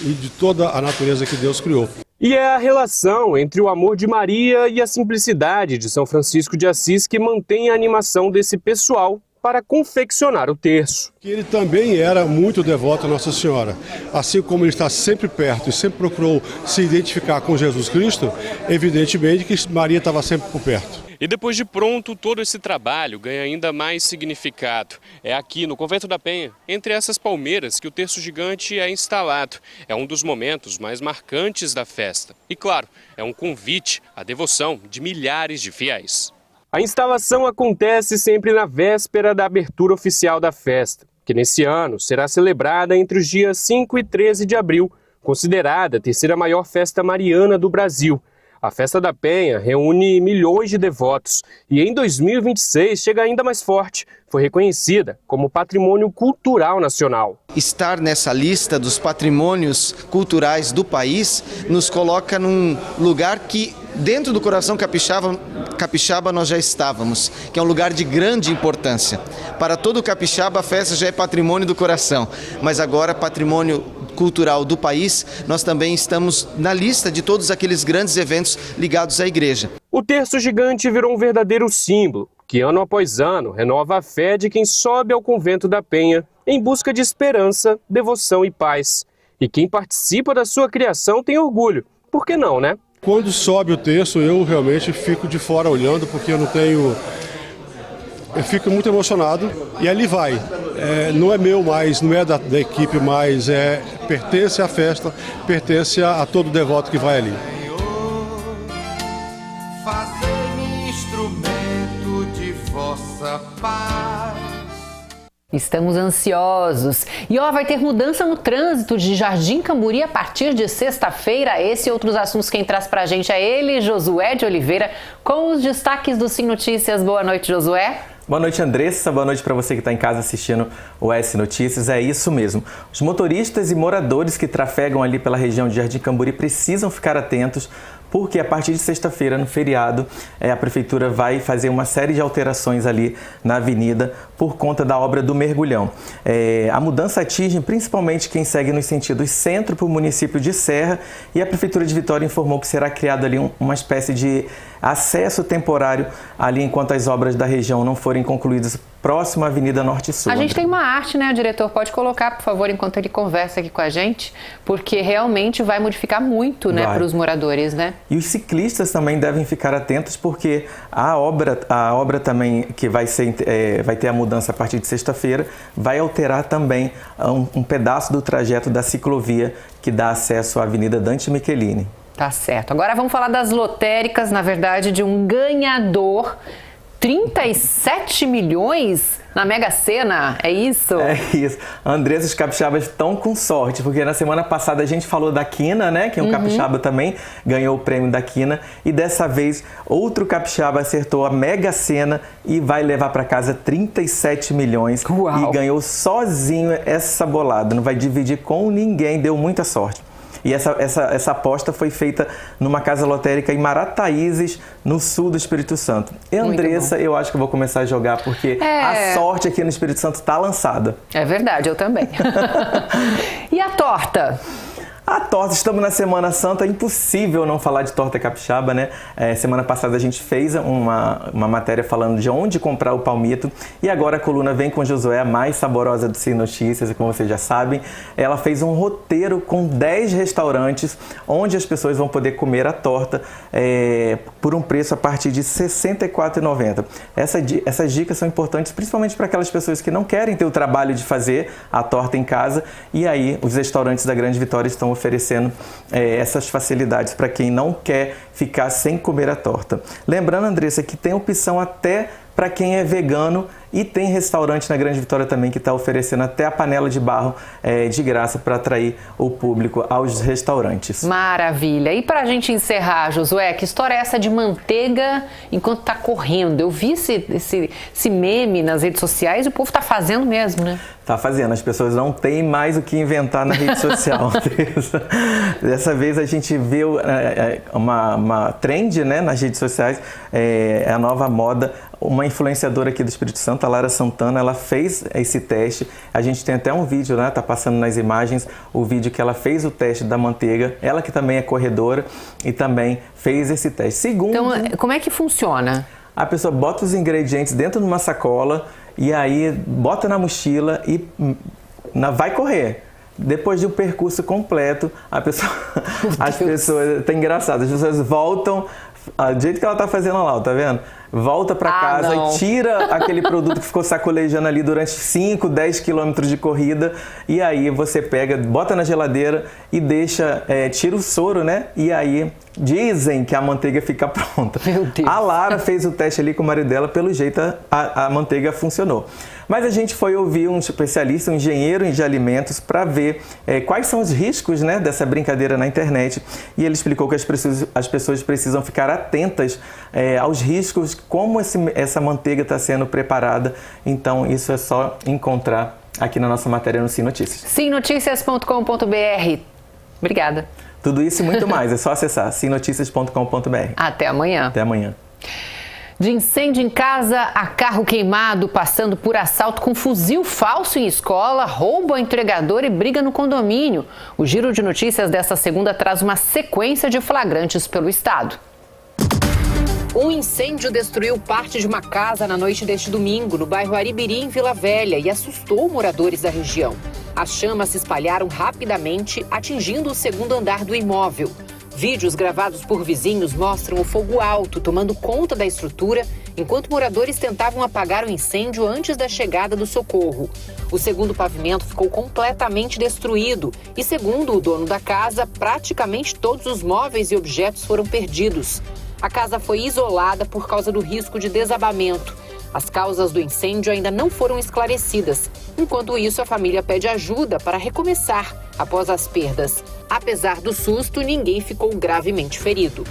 e de toda a natureza que Deus criou. E é a relação entre o amor de Maria e a simplicidade de São Francisco de Assis que mantém a animação desse pessoal para confeccionar o terço. Ele também era muito devoto a Nossa Senhora. Assim como ele está sempre perto e sempre procurou se identificar com Jesus Cristo, evidentemente que Maria estava sempre por perto. E depois de pronto, todo esse trabalho ganha ainda mais significado. É aqui no Convento da Penha, entre essas palmeiras, que o terço gigante é instalado. É um dos momentos mais marcantes da festa. E claro, é um convite à devoção de milhares de fiéis. A instalação acontece sempre na véspera da abertura oficial da festa, que nesse ano será celebrada entre os dias 5 e 13 de abril, considerada a terceira maior festa mariana do Brasil. A Festa da Penha reúne milhões de devotos e em 2026 chega ainda mais forte. Foi reconhecida como Patrimônio Cultural Nacional. Estar nessa lista dos patrimônios culturais do país nos coloca num lugar que, dentro do coração capixaba nós já estávamos, que é um lugar de grande importância. Para todo capixaba a festa já é patrimônio do coração, mas agora patrimônio cultural do país, nós também estamos na lista de todos aqueles grandes eventos ligados à igreja. O terço gigante virou um verdadeiro símbolo, que ano após ano renova a fé de quem sobe ao Convento da Penha em busca de esperança, devoção e paz. E quem participa da sua criação tem orgulho. Por que não, né? Quando sobe o terço, eu realmente fico de fora olhando, porque eu fico muito emocionado e ali vai. Não é meu mais, não é da equipe mais, pertence à festa, pertence a todo devoto que vai ali. Fazei-me instrumento de vossa paz. Estamos ansiosos. E vai ter mudança no trânsito de Jardim Camburi a partir de sexta-feira. Esse e outros assuntos quem traz pra gente é ele, Josué de Oliveira, com os destaques do Sim Notícias. Boa noite, Josué. Boa noite, Andressa. Boa noite para você que está em casa assistindo o S Notícias. É isso mesmo. Os motoristas e moradores que trafegam ali pela região de Jardim Camburi precisam ficar atentos, porque a partir de sexta-feira, no feriado, a Prefeitura vai fazer uma série de alterações ali na avenida por conta da obra do Mergulhão. A mudança atinge principalmente quem segue nos sentidos centro para o município de Serra, e a Prefeitura de Vitória informou que será criado ali uma espécie de acesso temporário ali enquanto as obras da região não forem concluídas próximo à Avenida Norte e Sul. A gente tem uma arte, né, diretor? Pode colocar, por favor, enquanto ele conversa aqui com a gente, porque realmente vai modificar muito, né, para os moradores, né? E os ciclistas também devem ficar atentos, porque a obra também que vai ter a mudança a partir de sexta-feira, vai alterar também um pedaço do trajeto da ciclovia que dá acesso à Avenida Dante Michelini. Tá certo. Agora vamos falar das lotéricas, na verdade, de um ganhador, 37 milhões na Mega Sena, é isso? É isso. Andressa, os capixabas estão com sorte, porque na semana passada a gente falou da Quina, né? Que um capixaba também ganhou o prêmio da Quina. E dessa vez, outro capixaba acertou a Mega Sena e vai levar para casa 37 milhões. Uau. E ganhou sozinho essa bolada. Não vai dividir com ninguém, deu muita sorte. E essa aposta foi feita numa casa lotérica em Marataízes, no sul do Espírito Santo. E Andressa, eu acho que eu vou começar a jogar, porque a sorte aqui no Espírito Santo está lançada. É verdade, eu também. E a torta? A torta, estamos na Semana Santa, é impossível não falar de torta capixaba, né? Semana passada a gente fez uma matéria falando de onde comprar o palmito, e agora a coluna vem com Josué, a mais saborosa do Sim Notícias, e como vocês já sabem, ela fez um roteiro com 10 restaurantes onde as pessoas vão poder comer a torta por um preço a partir de R$ 64,90. Essas dicas são importantes principalmente para aquelas pessoas que não querem ter o trabalho de fazer a torta em casa, e aí os restaurantes da Grande Vitória estão oferecendo essas facilidades para quem não quer ficar sem comer a torta. Lembrando, Andressa, que tem opção até para quem é vegano, e tem restaurante na Grande Vitória também que está oferecendo até a panela de barro de graça para atrair o público aos restaurantes. Maravilha! E para a gente encerrar, Josué, que história é essa de manteiga enquanto está correndo? Eu vi esse meme nas redes sociais e o povo está fazendo mesmo, né? Tá fazendo, as pessoas não têm mais o que inventar na rede social. Dessa vez a gente viu uma trend, né, nas redes sociais, a nova moda. Uma influenciadora aqui do Espírito Santo, a Lara Santana, ela fez esse teste. A gente tem até um vídeo, né? Tá passando nas imagens o vídeo que ela fez o teste da manteiga. Ela que também é corredora e também fez esse teste. Segundo, então, como é que funciona? A pessoa bota os ingredientes dentro de uma sacola e aí bota na mochila e vai correr. Depois de um percurso completo, as pessoas, tá engraçado, as pessoas voltam do jeito que ela tá fazendo lá, tá vendo? Volta para casa e tira aquele produto que ficou sacolejando ali durante 5, 10 quilômetros de corrida, e aí você pega, bota na geladeira e deixa, tira o soro, né? E aí dizem que a manteiga fica pronta. Meu Deus. A Lara fez o teste ali com o marido dela, pelo jeito a manteiga funcionou. Mas a gente foi ouvir um especialista, um engenheiro de alimentos, para ver quais são os riscos, né, dessa brincadeira na internet. E ele explicou que as pessoas precisam ficar atentas aos riscos, como essa manteiga está sendo preparada. Então, isso é só encontrar aqui na nossa matéria no Sim Notícias. simnoticias.com.br. Obrigada. Tudo isso e muito mais, é só acessar simnoticias.com.br. Até amanhã. Até amanhã. De incêndio em casa a carro queimado, passando por assalto com fuzil falso em escola, roubo ao entregador e briga no condomínio. O Giro de Notícias desta segunda traz uma sequência de flagrantes pelo estado. Um incêndio destruiu parte de uma casa na noite deste domingo, no bairro Aribiri, em Vila Velha, e assustou moradores da região. As chamas se espalharam rapidamente, atingindo o segundo andar do imóvel. Vídeos gravados por vizinhos mostram o fogo alto tomando conta da estrutura, enquanto moradores tentavam apagar o incêndio antes da chegada do socorro. O segundo pavimento ficou completamente destruído e, segundo o dono da casa, praticamente todos os móveis e objetos foram perdidos. A casa foi isolada por causa do risco de desabamento. As causas do incêndio ainda não foram esclarecidas. Enquanto isso, a família pede ajuda para recomeçar após as perdas. Apesar do susto, ninguém ficou gravemente ferido.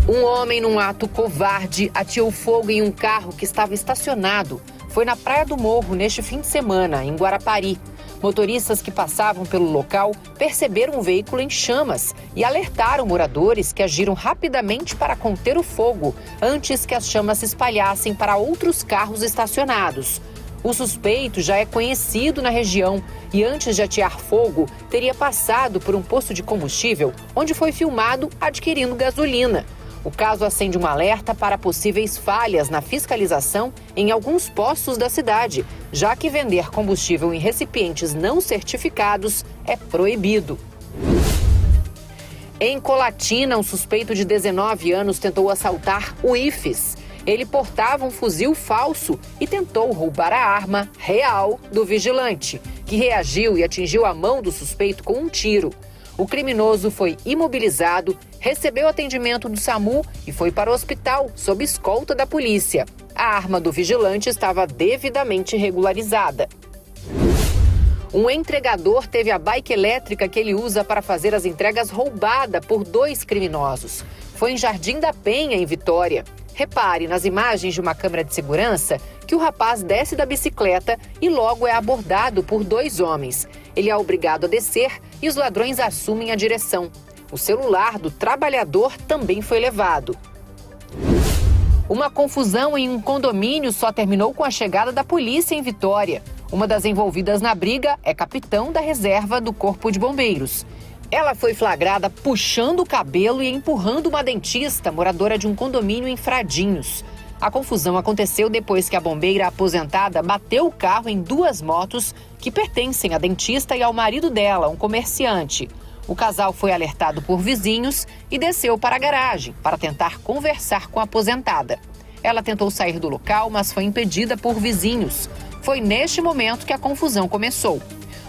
Um homem, num ato covarde, ateou fogo em um carro que estava estacionado. Foi na Praia do Morro neste fim de semana, em Guarapari. Motoristas que passavam pelo local perceberam o veículo em chamas e alertaram moradores que agiram rapidamente para conter o fogo, antes que as chamas se espalhassem para outros carros estacionados. O suspeito já é conhecido na região e, antes de atear fogo, teria passado por um posto de combustível, onde foi filmado adquirindo gasolina. O caso acende um alerta para possíveis falhas na fiscalização em alguns postos da cidade, já que vender combustível em recipientes não certificados é proibido. Em Colatina, um suspeito de 19 anos tentou assaltar o IFES. Ele portava um fuzil falso e tentou roubar a arma real do vigilante, que reagiu e atingiu a mão do suspeito com um tiro. O criminoso foi imobilizado, recebeu atendimento do SAMU e foi para o hospital sob escolta da polícia. A arma do vigilante estava devidamente regularizada. Um entregador teve a bike elétrica que ele usa para fazer as entregas roubada por 2 criminosos. Foi em Jardim da Penha, em Vitória. Repare nas imagens de uma câmera de segurança que o rapaz desce da bicicleta e logo é abordado por 2 homens. Ele é obrigado a descer e os ladrões assumem a direção. O celular do trabalhador também foi levado. Uma confusão em um condomínio só terminou com a chegada da polícia em Vitória. Uma das envolvidas na briga é capitão da reserva do Corpo de Bombeiros. Ela foi flagrada puxando o cabelo e empurrando uma dentista moradora de um condomínio em Fradinhos. A confusão aconteceu depois que a bombeira aposentada bateu o carro em 2 motos que pertencem à dentista e ao marido dela, um comerciante. O casal foi alertado por vizinhos e desceu para a garagem para tentar conversar com a aposentada. Ela tentou sair do local, mas foi impedida por vizinhos. Foi neste momento que a confusão começou.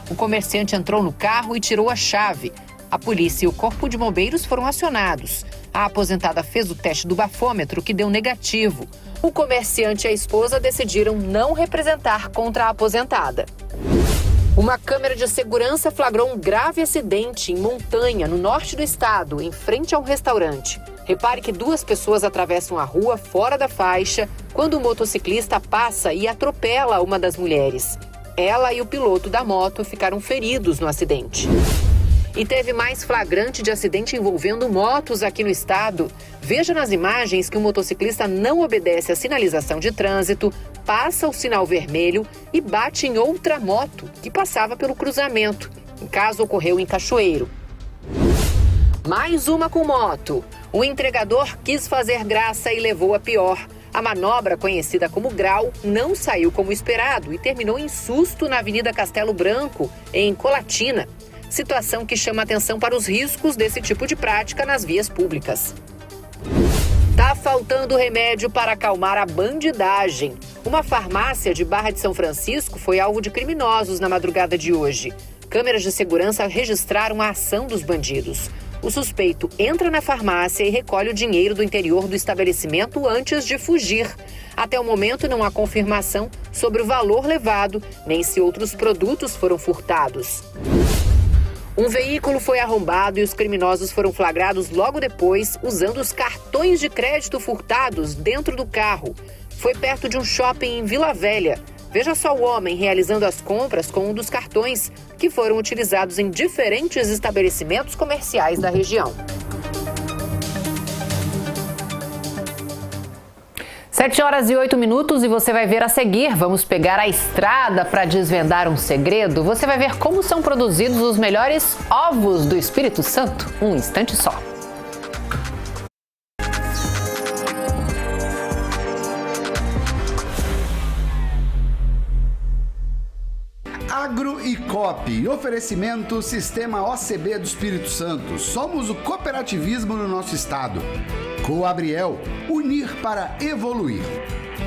O comerciante entrou no carro e tirou a chave. A polícia e o Corpo de Bombeiros foram acionados. A aposentada fez o teste do bafômetro, que deu negativo. O comerciante e a esposa decidiram não representar contra a aposentada. Uma câmera de segurança flagrou um grave acidente em Montanha, no norte do estado, em frente a um restaurante. Repare que 2 pessoas atravessam a rua fora da faixa quando o motociclista passa e atropela uma das mulheres. Ela e o piloto da moto ficaram feridos no acidente. E teve mais flagrante de acidente envolvendo motos aqui no estado. Veja nas imagens que o motociclista não obedece à sinalização de trânsito, passa o sinal vermelho e bate em outra moto que passava pelo cruzamento. O caso ocorreu em Cachoeiro. Mais uma com moto. O entregador quis fazer graça e levou a pior. A manobra, conhecida como grau, não saiu como esperado e terminou em susto na Avenida Castelo Branco, em Colatina. Situação que chama atenção para os riscos desse tipo de prática nas vias públicas. Tá faltando remédio para acalmar a bandidagem. Uma farmácia de Barra de São Francisco foi alvo de criminosos na madrugada de hoje. Câmeras de segurança registraram a ação dos bandidos. O suspeito entra na farmácia e recolhe o dinheiro do interior do estabelecimento antes de fugir. Até o momento não há confirmação sobre o valor levado, nem se outros produtos foram furtados. Um veículo foi arrombado e os criminosos foram flagrados logo depois, usando os cartões de crédito furtados dentro do carro. Foi perto de um shopping em Vila Velha. Veja só o homem realizando as compras com um dos cartões, que foram utilizados em diferentes estabelecimentos comerciais da região. 7h08 e você vai ver a seguir. Vamos pegar a estrada para desvendar um segredo. Você vai ver como são produzidos os melhores ovos do Espírito Santo. Um instante só. Agro e Coop, oferecimento Sistema OCB do Espírito Santo. Somos o cooperativismo no nosso estado. Coabriel, unir para evoluir.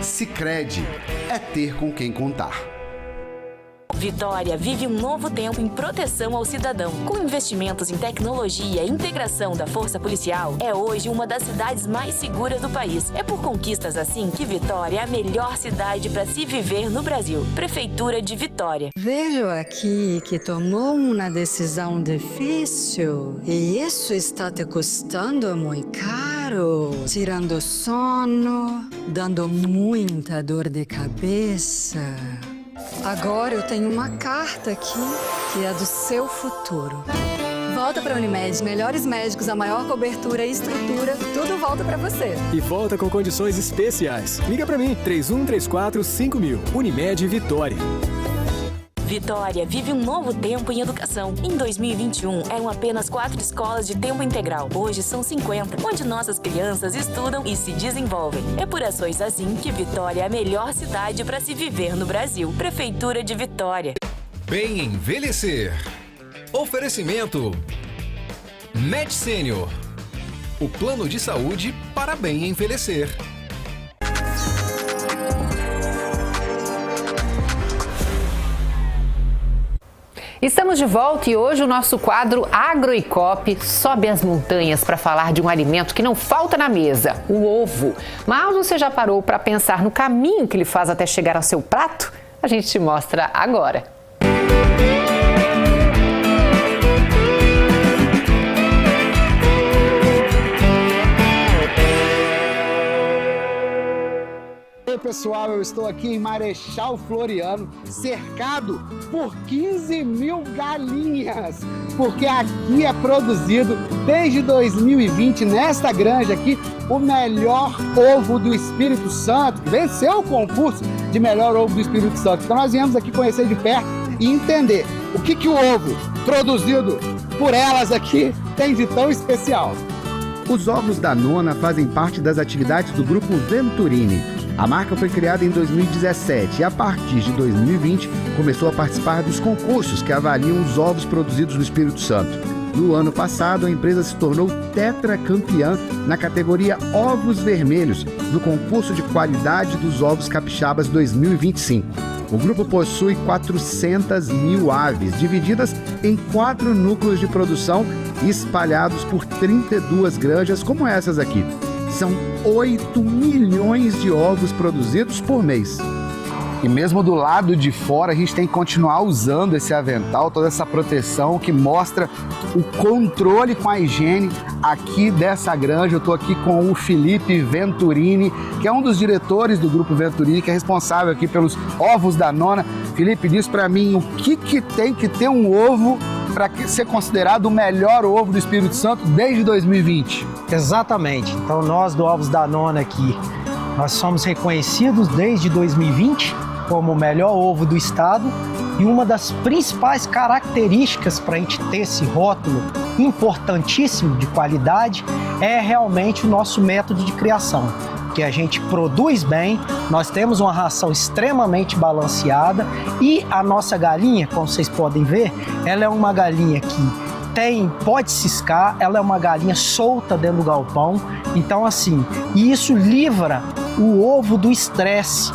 Sicredi, é ter com quem contar. Vitória vive um novo tempo em proteção ao cidadão. Com investimentos em tecnologia e integração da Força Policial, é hoje uma das cidades mais seguras do país. É por conquistas assim que Vitória é a melhor cidade para se viver no Brasil. Prefeitura de Vitória. Vejo aqui que tomou uma decisão difícil e isso está te custando muito caro, tirando sono, dando muita dor de cabeça. Agora eu tenho uma carta aqui que é do seu futuro. Volta pra Unimed, melhores médicos, a maior cobertura e estrutura, tudo volta pra você. E volta com condições especiais. Liga pra mim, 3134-5000. Unimed Vitória. Vitória vive um novo tempo em educação. Em 2021, eram apenas 4 escolas de tempo integral. Hoje são 50, onde nossas crianças estudam e se desenvolvem. É por ações assim que Vitória é a melhor cidade para se viver no Brasil. Prefeitura de Vitória. Bem envelhecer. Oferecimento Med Senior. O plano de saúde para bem envelhecer. Estamos de volta e hoje o nosso quadro Agro e Coop sobe as montanhas para falar de um alimento que não falta na mesa, o ovo. Mas você já parou para pensar no caminho que ele faz até chegar ao seu prato? A gente te mostra agora. Oi pessoal, eu estou aqui em Marechal Floriano, cercado por 15 mil galinhas, porque aqui é produzido desde 2020 nesta granja aqui o melhor ovo do Espírito Santo, que venceu o concurso de melhor ovo do Espírito Santo. Então nós viemos aqui conhecer de perto e entender o que o ovo produzido por elas aqui tem de tão especial. Os ovos da Nona fazem parte das atividades do Grupo Venturini. A marca foi criada em 2017 e, a partir de 2020, começou a participar dos concursos que avaliam os ovos produzidos no Espírito Santo. No ano passado, a empresa se tornou tetracampeã na categoria Ovos Vermelhos, do concurso de qualidade dos ovos capixabas 2025. O grupo possui 400 mil aves, divididas em 4 núcleos de produção espalhados por 32 granjas como essas aqui. São 8 milhões de ovos produzidos por mês. E mesmo do lado de fora, a gente tem que continuar usando esse avental, toda essa proteção que mostra o controle com a higiene aqui dessa granja. Eu estou aqui com o Felipe Venturini, que é um dos diretores do Grupo Venturini, que é responsável aqui pelos ovos da Nona. Felipe, diz para mim o que tem que ter um ovo para ser considerado o melhor ovo do Espírito Santo desde 2020. Exatamente. Então nós do Ovos da Nona aqui, nós somos reconhecidos desde 2020 como o melhor ovo do estado, e uma das principais características para a gente ter esse rótulo importantíssimo de qualidade é realmente o nosso método de criação, que a gente produz bem, nós temos uma ração extremamente balanceada e a nossa galinha, como vocês podem ver, ela é uma galinha que pode ciscar, ela é uma galinha solta dentro do galpão, então assim, isso livra o ovo do estresse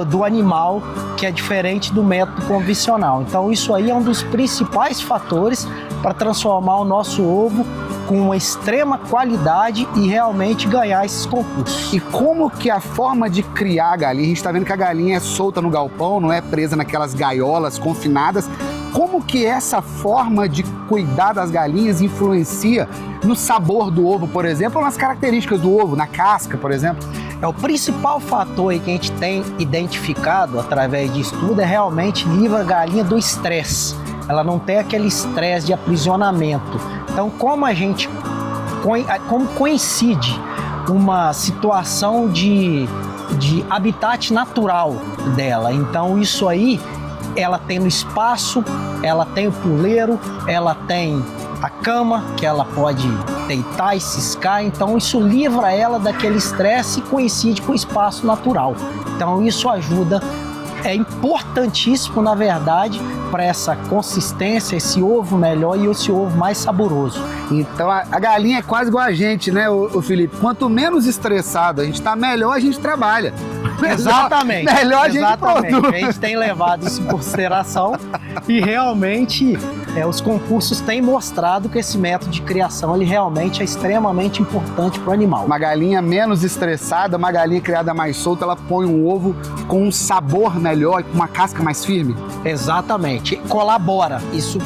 do animal, que é diferente do método convencional. Então isso aí é um dos principais fatores para transformar o nosso ovo com uma extrema qualidade e realmente ganhar esses concursos. E como que a forma de criar a galinha, a gente está vendo que a galinha é solta no galpão, não é presa naquelas gaiolas confinadas, como que essa forma de cuidar das galinhas influencia no sabor do ovo, por exemplo, ou nas características do ovo, na casca, por exemplo? O principal fator aí que a gente tem identificado através de estudo é realmente livra a galinha do estresse. Ela não tem aquele estresse de aprisionamento. Então, como coincide uma situação de habitat natural dela, então isso aí, ela tem no espaço, ela tem o puleiro, ela tem a cama, que ela pode deitar e ciscar, então isso livra ela daquele estresse e coincide com o espaço natural. Então isso ajuda, é importantíssimo na verdade para essa consistência, esse ovo melhor e esse ovo mais saboroso. Então a galinha é quase igual a gente, né, o Felipe? Quanto menos estressado a gente está, melhor a gente trabalha. Exatamente. Melhor a gente produz. A gente tem levado isso em consideração e realmente os concursos têm mostrado que esse método de criação ele realmente é extremamente importante para o animal. Uma galinha menos estressada, uma galinha criada mais solta, ela põe um ovo com um sabor melhor e com uma casca mais firme? Exatamente. Colabora. Isso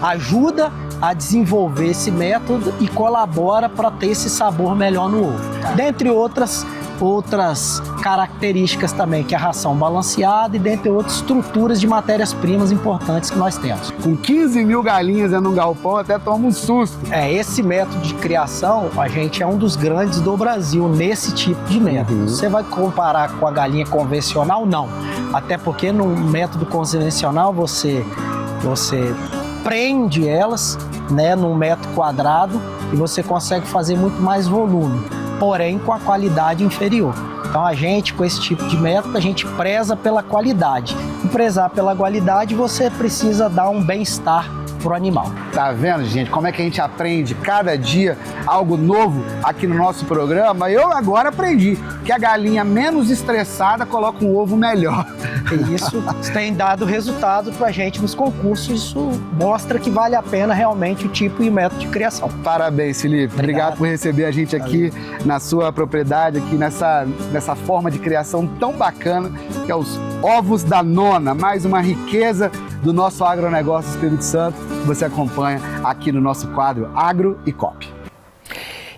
ajuda a desenvolver esse método e colabora para ter esse sabor melhor no ovo. Dentre outras outras características também, que é a ração balanceada e dentre outras estruturas de matérias-primas importantes que nós temos. Com 15 mil galinhas dentro de um galpão, até toma um susto. Esse método de criação, a gente é um dos grandes do Brasil nesse tipo de método. Você vai comparar com a galinha convencional? Não. Até porque no método convencional você prende elas, né, num metro quadrado e você consegue fazer muito mais volume, porém com a qualidade inferior. Então a gente, com esse tipo de método, a gente preza pela qualidade. E prezar pela qualidade, você precisa dar um bem-estar pro animal. Tá vendo, gente, como é que a gente aprende cada dia algo novo aqui no nosso programa? Eu agora aprendi que a galinha menos estressada coloca um ovo melhor. E isso tem dado resultado pra gente nos concursos, isso mostra que vale a pena realmente o tipo e método de criação. Parabéns, Felipe. Obrigado por receber a gente aqui na sua propriedade, aqui nessa forma de criação tão bacana, que é os ovos da nona, mais uma riqueza do nosso agronegócio Espírito Santo, que você acompanha aqui no nosso quadro Agro e Coop.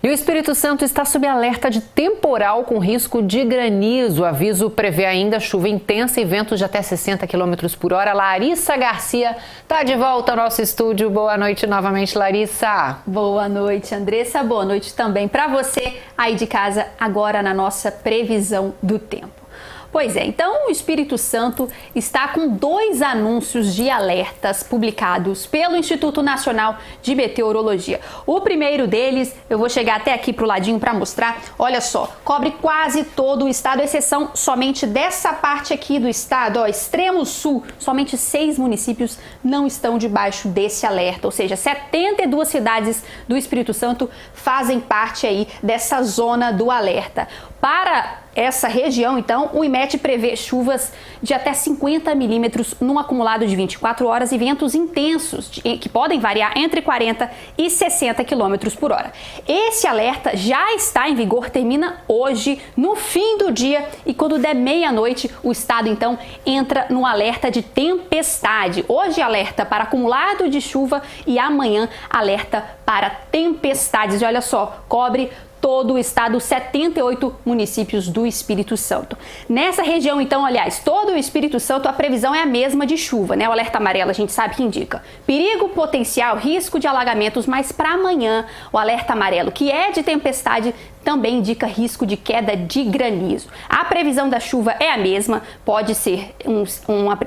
E o Espírito Santo está sob alerta de temporal com risco de granizo. O aviso prevê ainda chuva intensa e ventos de até 60 km por hora. Larissa Garcia está de volta ao nosso estúdio. Boa noite novamente, Larissa. Boa noite, Andressa. Boa noite também para você aí de casa, agora na nossa previsão do tempo. Pois é, então o Espírito Santo está com 2 anúncios de alertas publicados pelo Instituto Nacional de Meteorologia. O primeiro deles, eu vou chegar até aqui pro ladinho para mostrar, olha só, cobre quase todo o estado, exceção somente dessa parte aqui do estado, ó, extremo sul, somente 6 municípios não estão debaixo desse alerta, ou seja, 72 cidades do Espírito Santo fazem parte aí dessa zona do alerta. Para essa região, então, o IMET prevê chuvas de até 50 milímetros num acumulado de 24 horas e ventos intensos, que podem variar entre 40 e 60 quilômetros por hora. Esse alerta já está em vigor, termina hoje, no fim do dia, e quando der meia-noite, o estado, então, entra no alerta de tempestade. Hoje, alerta para acumulado de chuva e amanhã, alerta para tempestades. E olha só, cobre todo o estado, 78 municípios do Espírito Santo. Nessa região, então, aliás, todo o Espírito Santo, a previsão é a mesma de chuva, né? O alerta amarelo a gente sabe que indica perigo potencial, risco de alagamentos, mas para amanhã o alerta amarelo, que é de tempestade, também indica risco de queda de granizo. A previsão da chuva é a mesma, pode ser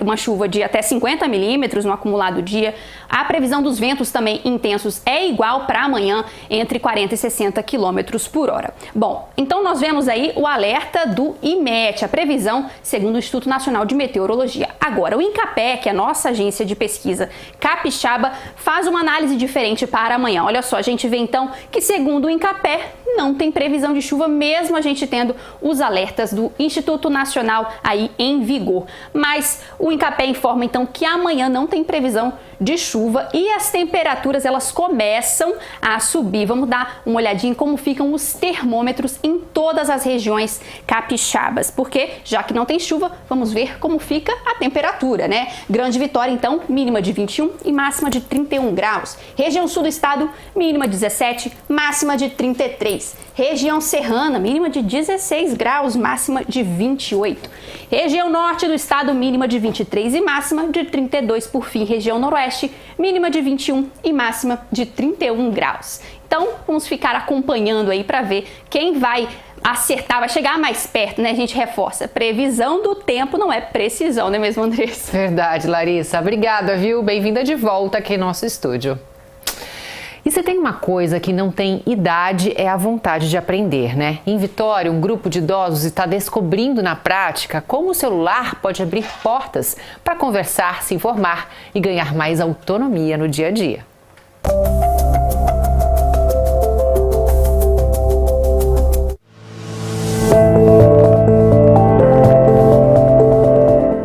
uma chuva de até 50 milímetros no acumulado dia. A previsão dos ventos também intensos é igual para amanhã, entre 40 e 60 quilômetros por hora. Bom, então nós vemos aí o alerta do IMET, a previsão segundo o Instituto Nacional de Meteorologia. Agora, o INCAPE, que é a nossa agência de pesquisa capixaba, faz uma análise diferente para amanhã. Olha só, a gente vê então que segundo o INCAPE, não tem previsão de chuva, mesmo a gente tendo os alertas do Instituto Nacional aí em vigor. Mas o INCAPE informa então que amanhã não tem previsão de chuva e as temperaturas elas começam a subir. Vamos dar uma olhadinha em como ficam os termômetros em todas as regiões capixabas, porque já que não tem chuva, vamos ver como fica a temperatura, né? Grande Vitória, então, mínima de 21 e máxima de 31 graus. Região sul do estado, mínima de 17, máxima de 33. Região serrana, mínima de 16 graus, máxima de 28. Região norte do estado, mínima de 23 e máxima de 32. Por fim, região noroeste, mínima de 21 e máxima de 31 graus. Então, vamos ficar acompanhando aí para ver quem vai acertar, vai chegar mais perto, né? A gente reforça, previsão do tempo não é precisão, não é mesmo, Andressa? Verdade, Larissa. Obrigada, viu? Bem-vinda de volta aqui no nosso estúdio. E se tem uma coisa que não tem idade, é a vontade de aprender, né? Em Vitória, um grupo de idosos está descobrindo na prática como o celular pode abrir portas para conversar, se informar e ganhar mais autonomia no dia a dia.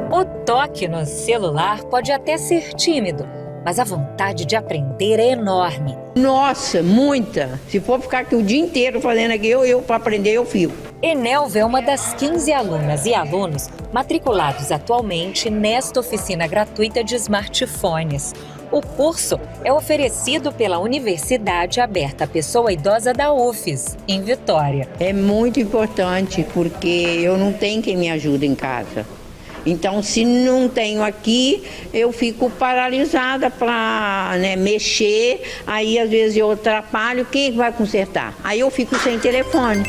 O toque no celular pode até ser tímido, mas a vontade de aprender é enorme. Nossa, muita! Se for ficar aqui o dia inteiro fazendo aqui, eu para aprender, eu fico. Enelva é uma das 15 alunas e alunos matriculados atualmente nesta oficina gratuita de smartphones. O curso é oferecido pela Universidade Aberta à Pessoa Idosa da UFES, em Vitória. É muito importante porque eu não tenho quem me ajude em casa. Então, se não tenho aqui, eu fico paralisada para mexer, aí às vezes eu atrapalho, quem vai consertar? Aí eu fico sem telefone.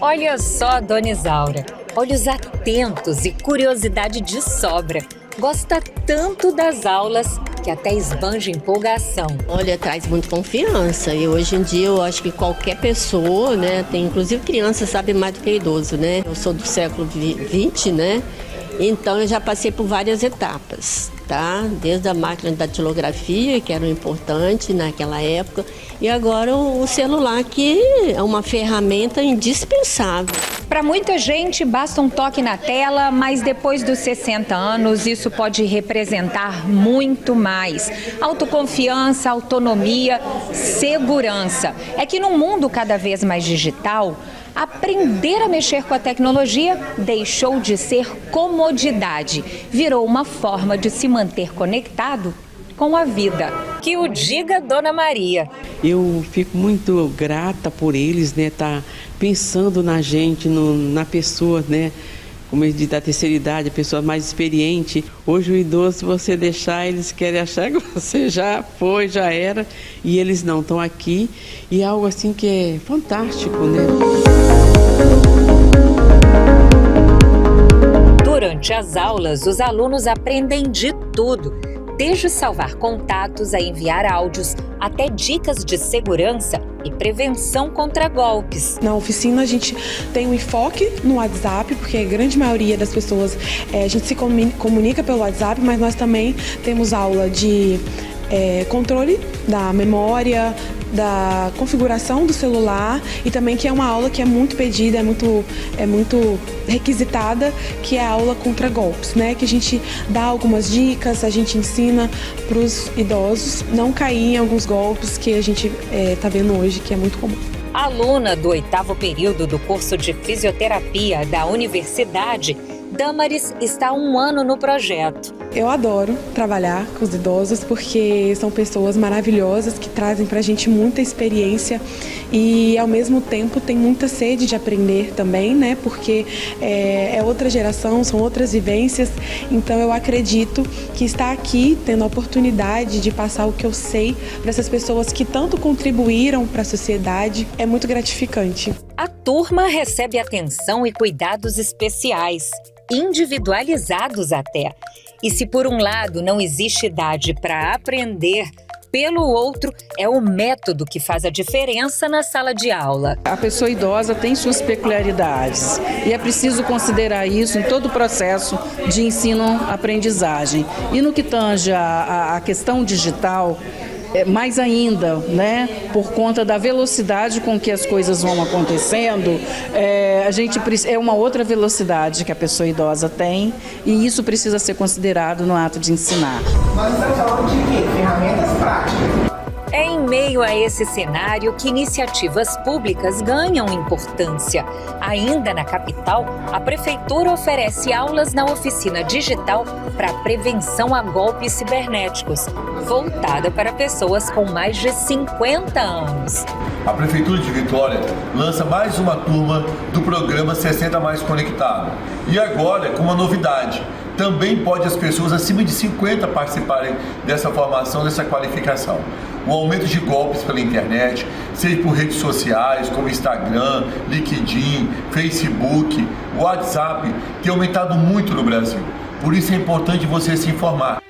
Olha só, Dona Isaura, olhos atentos e curiosidade de sobra. Gosta tanto das aulas que até esbanja empolgação. Olha, traz muita confiança e hoje em dia eu acho que qualquer pessoa, né, tem inclusive criança sabe mais do que idoso, né? Eu sou do século XX, né? Então eu já passei por várias etapas, tá? Desde a máquina da datilografia, que era importante naquela época, e agora o celular, que é uma ferramenta indispensável. Para muita gente, basta um toque na tela, mas depois dos 60 anos, isso pode representar muito mais. Autoconfiança, autonomia, segurança. É que num mundo cada vez mais digital, aprender a mexer com a tecnologia deixou de ser comodidade, virou uma forma de se manter conectado com a vida. Que o diga Dona Maria. Eu fico muito grata por eles, né, tá pensando na gente, na pessoa, né, como eu disse, da terceira idade, a pessoa mais experiente. Hoje o idoso, se você deixar, eles querem achar que você já foi, já era, e eles não estão aqui, e é algo assim que é fantástico, né? Durante as aulas, os alunos aprendem de tudo, desde salvar contatos a enviar áudios, até dicas de segurança e prevenção contra golpes. Na oficina a gente tem um enfoque no WhatsApp, porque a grande maioria das pessoas, a gente se comunica pelo WhatsApp, mas nós também temos aula de controle da memória, da configuração do celular, e também que é uma aula que é muito pedida, é muito requisitada, que é a aula contra golpes, né? Que a gente dá algumas dicas, a gente ensina para os idosos não cair em alguns golpes que a gente está vendo hoje, que é muito comum. Aluna do 8º período do curso de fisioterapia da universidade, Damaris está há 1 ano no projeto. Eu adoro trabalhar com os idosos porque são pessoas maravilhosas que trazem pra gente muita experiência e ao mesmo tempo tem muita sede de aprender também, né? Porque é outra geração, são outras vivências, então eu acredito que estar aqui tendo a oportunidade de passar o que eu sei para essas pessoas que tanto contribuíram para a sociedade é muito gratificante. A turma recebe atenção e cuidados especiais, individualizados até. E se por um lado não existe idade para aprender, pelo outro é o método que faz a diferença na sala de aula. A pessoa idosa tem suas peculiaridades e é preciso considerar isso em todo o processo de ensino-aprendizagem. E no que tange a questão digital, mais ainda, né, por conta da velocidade com que as coisas vão acontecendo, é uma outra velocidade que a pessoa idosa tem e isso precisa ser considerado no ato de ensinar. Nós estamos falando de quê? Ferramentas práticas. É em meio a esse cenário que iniciativas públicas ganham importância. Ainda na capital, a Prefeitura oferece aulas na oficina digital para prevenção a golpes cibernéticos, voltada para pessoas com mais de 50 anos. A Prefeitura de Vitória lança mais uma turma do programa 60 Mais Conectado. E agora, com uma novidade, também pode as pessoas acima de 50 participarem dessa formação, dessa qualificação. O aumento de golpes pela internet, seja por redes sociais como Instagram, LinkedIn, Facebook, WhatsApp, tem aumentado muito no Brasil. Por isso é importante você se informar.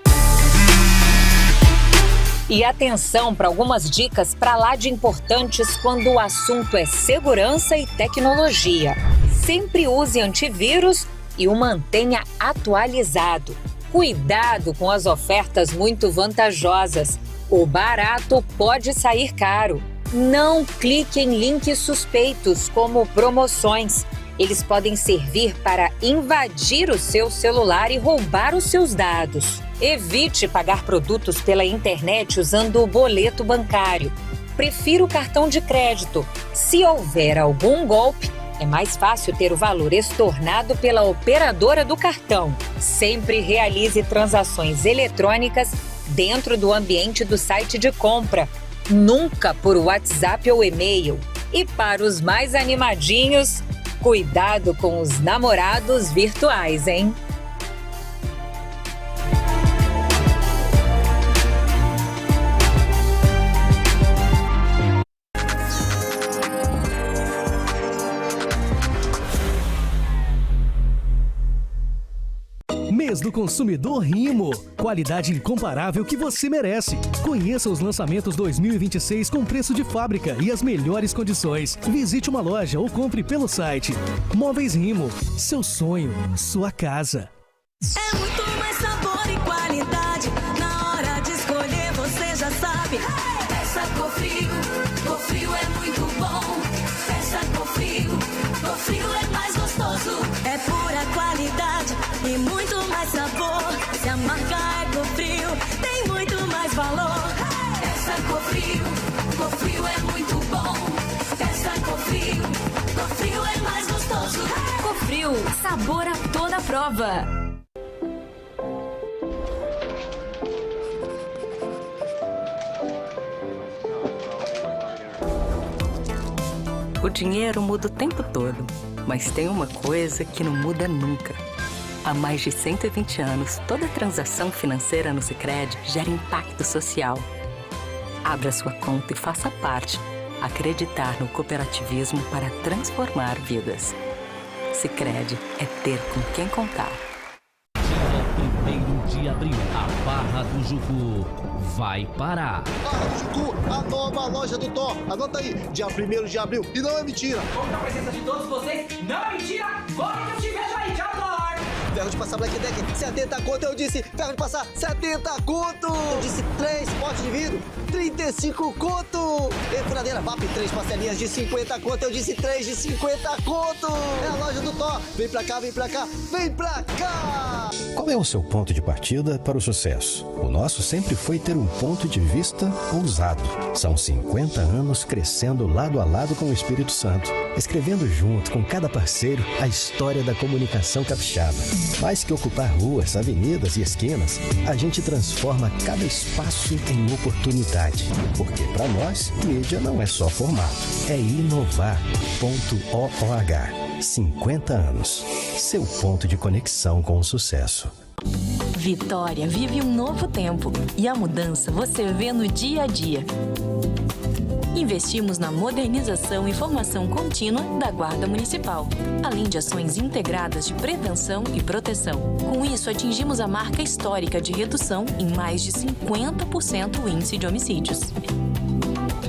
E atenção para algumas dicas para lá de importantes quando o assunto é segurança e tecnologia. Sempre use antivírus e o mantenha atualizado. Cuidado com as ofertas muito vantajosas. O barato pode sair caro. Não clique em links suspeitos como promoções. Eles podem servir para invadir o seu celular e roubar os seus dados. Evite pagar produtos pela internet usando o boleto bancário. Prefira o cartão de crédito. Se houver algum golpe, É mais fácil ter o valor estornado pela operadora do cartão. Sempre realize transações eletrônicas dentro do ambiente do site de compra. Nunca por WhatsApp ou e-mail. E para os mais animadinhos, cuidado com os namorados virtuais, hein? Mês do Consumidor Rimo. Qualidade incomparável que você merece. Conheça os lançamentos 2026 com preço de fábrica e as melhores condições. Visite uma loja ou compre pelo site. Móveis Rimo. Seu sonho, sua casa. É muito mais sabor e qualidade. Na hora de escolher, você já sabe. Peça Cofrio. Cofrio é muito bom. Peça Cofrio. Cofrio é mais gostoso. É pura qualidade e muito mais sabor. Se a marca é Cofrio, tem muito mais valor. Peça Cofrio. Cofrio é muito bom. Peça Cofrio. Cofrio é mais gostoso. Cofrio, sabor a toda prova. O dinheiro muda o tempo todo, mas tem uma coisa que não muda nunca. Há mais de 120 anos, toda transação financeira no Sicredi gera impacto social. Abra sua conta e faça parte. Acreditar no cooperativismo para transformar vidas. Sicredi é ter com quem contar. Dia 1º de abril, a Barra do Jucu vai parar. Barra do Jucu, a nova loja do Thor. Anota aí, dia 1º de abril. E não é mentira. Conto com a presença de todos vocês. Não é mentira. Bora que eu te vejo aí, tchau, Thor. Ferro de passar Black Deck, 70 conto, eu disse. Ferro de passar, 70 conto. Eu disse 3 potes de vidro, 35 conto. E furadeira VAP, 3 parcelinhas de 50 conto, eu disse 3 de 50 conto. É a loja do Thor. Vem pra cá, vem pra cá, vem pra cá. Qual é o seu ponto de partida para o sucesso? O nosso sempre foi ter um ponto de vista ousado. São 50 anos crescendo lado a lado com o Espírito Santo, escrevendo junto com cada parceiro a história da comunicação capixaba. Mais que ocupar ruas, avenidas e esquinas, a gente transforma cada espaço em oportunidade. Porque para nós, mídia não é só formato, é inovar. .org. 50 anos. Seu ponto de conexão com o sucesso. Vitória vive um novo tempo e a mudança você vê no dia a dia. Investimos na modernização e formação contínua da Guarda Municipal, além de ações integradas de prevenção e proteção. Com isso, atingimos a marca histórica de redução em mais de 50% o índice de homicídios.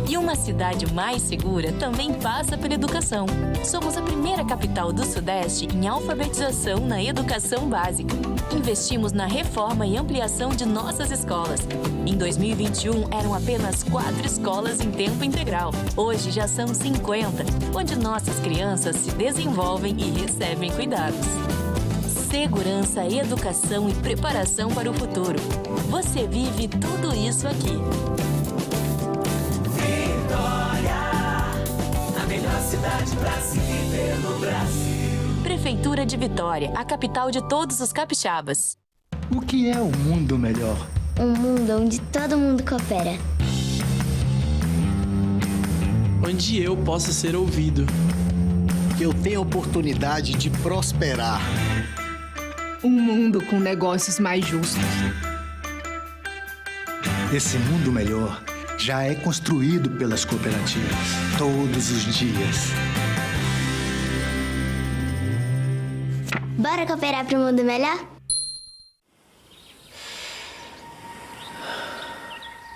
E uma cidade mais segura também passa pela educação. Somos a primeira capital do Sudeste em alfabetização na educação básica. Investimos na reforma e ampliação de nossas escolas. Em 2021, eram apenas 4 escolas em tempo integral. Hoje já são 50, onde nossas crianças se desenvolvem e recebem cuidados. Segurança, educação e preparação para o futuro. Você vive tudo isso aqui. Cidade pra se viver no Brasil. Prefeitura de Vitória, a capital de todos os capixabas. O que é um mundo melhor? Um mundo onde todo mundo coopera. Onde eu possa ser ouvido. Que eu tenha oportunidade de prosperar. Um mundo com negócios mais justos. Esse mundo melhor já é construído pelas cooperativas, todos os dias. Bora cooperar para um mundo melhor?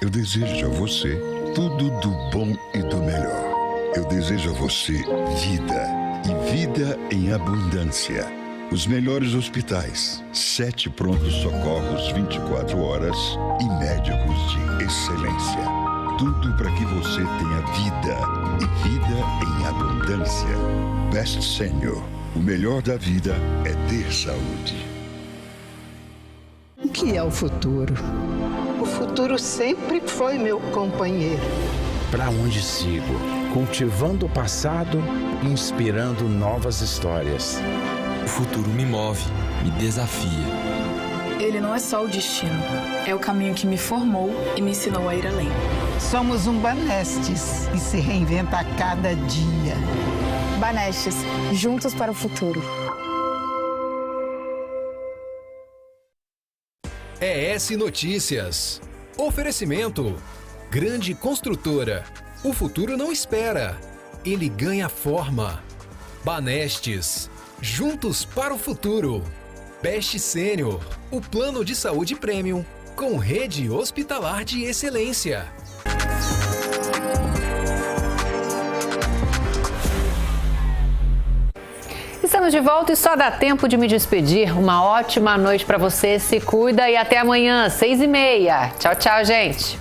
Eu desejo a você tudo do bom e do melhor. Eu desejo a você vida e vida em abundância. Os melhores hospitais, 7 prontos socorros 24 horas e médicos de excelência. Tudo para que você tenha vida e vida em abundância. Best Senior. O melhor da vida é ter saúde. O que é o futuro? O futuro sempre foi meu companheiro. Para onde sigo? Cultivando o passado inspirando novas histórias. O futuro me move, me desafia. Ele não é só o destino, é o caminho que me formou e me ensinou a ir além. Somos um Banestes e se reinventa a cada dia. Banestes, juntos para o futuro. ES Notícias. Oferecimento. Grande construtora. O futuro não espera. Ele ganha forma. Banestes. Juntos para o futuro. Best Sênior. O plano de saúde premium com rede hospitalar de excelência. Estamos de volta e só dá tempo de me despedir. Uma ótima noite para você, se cuida e até amanhã, 6h30. Tchau, tchau, gente.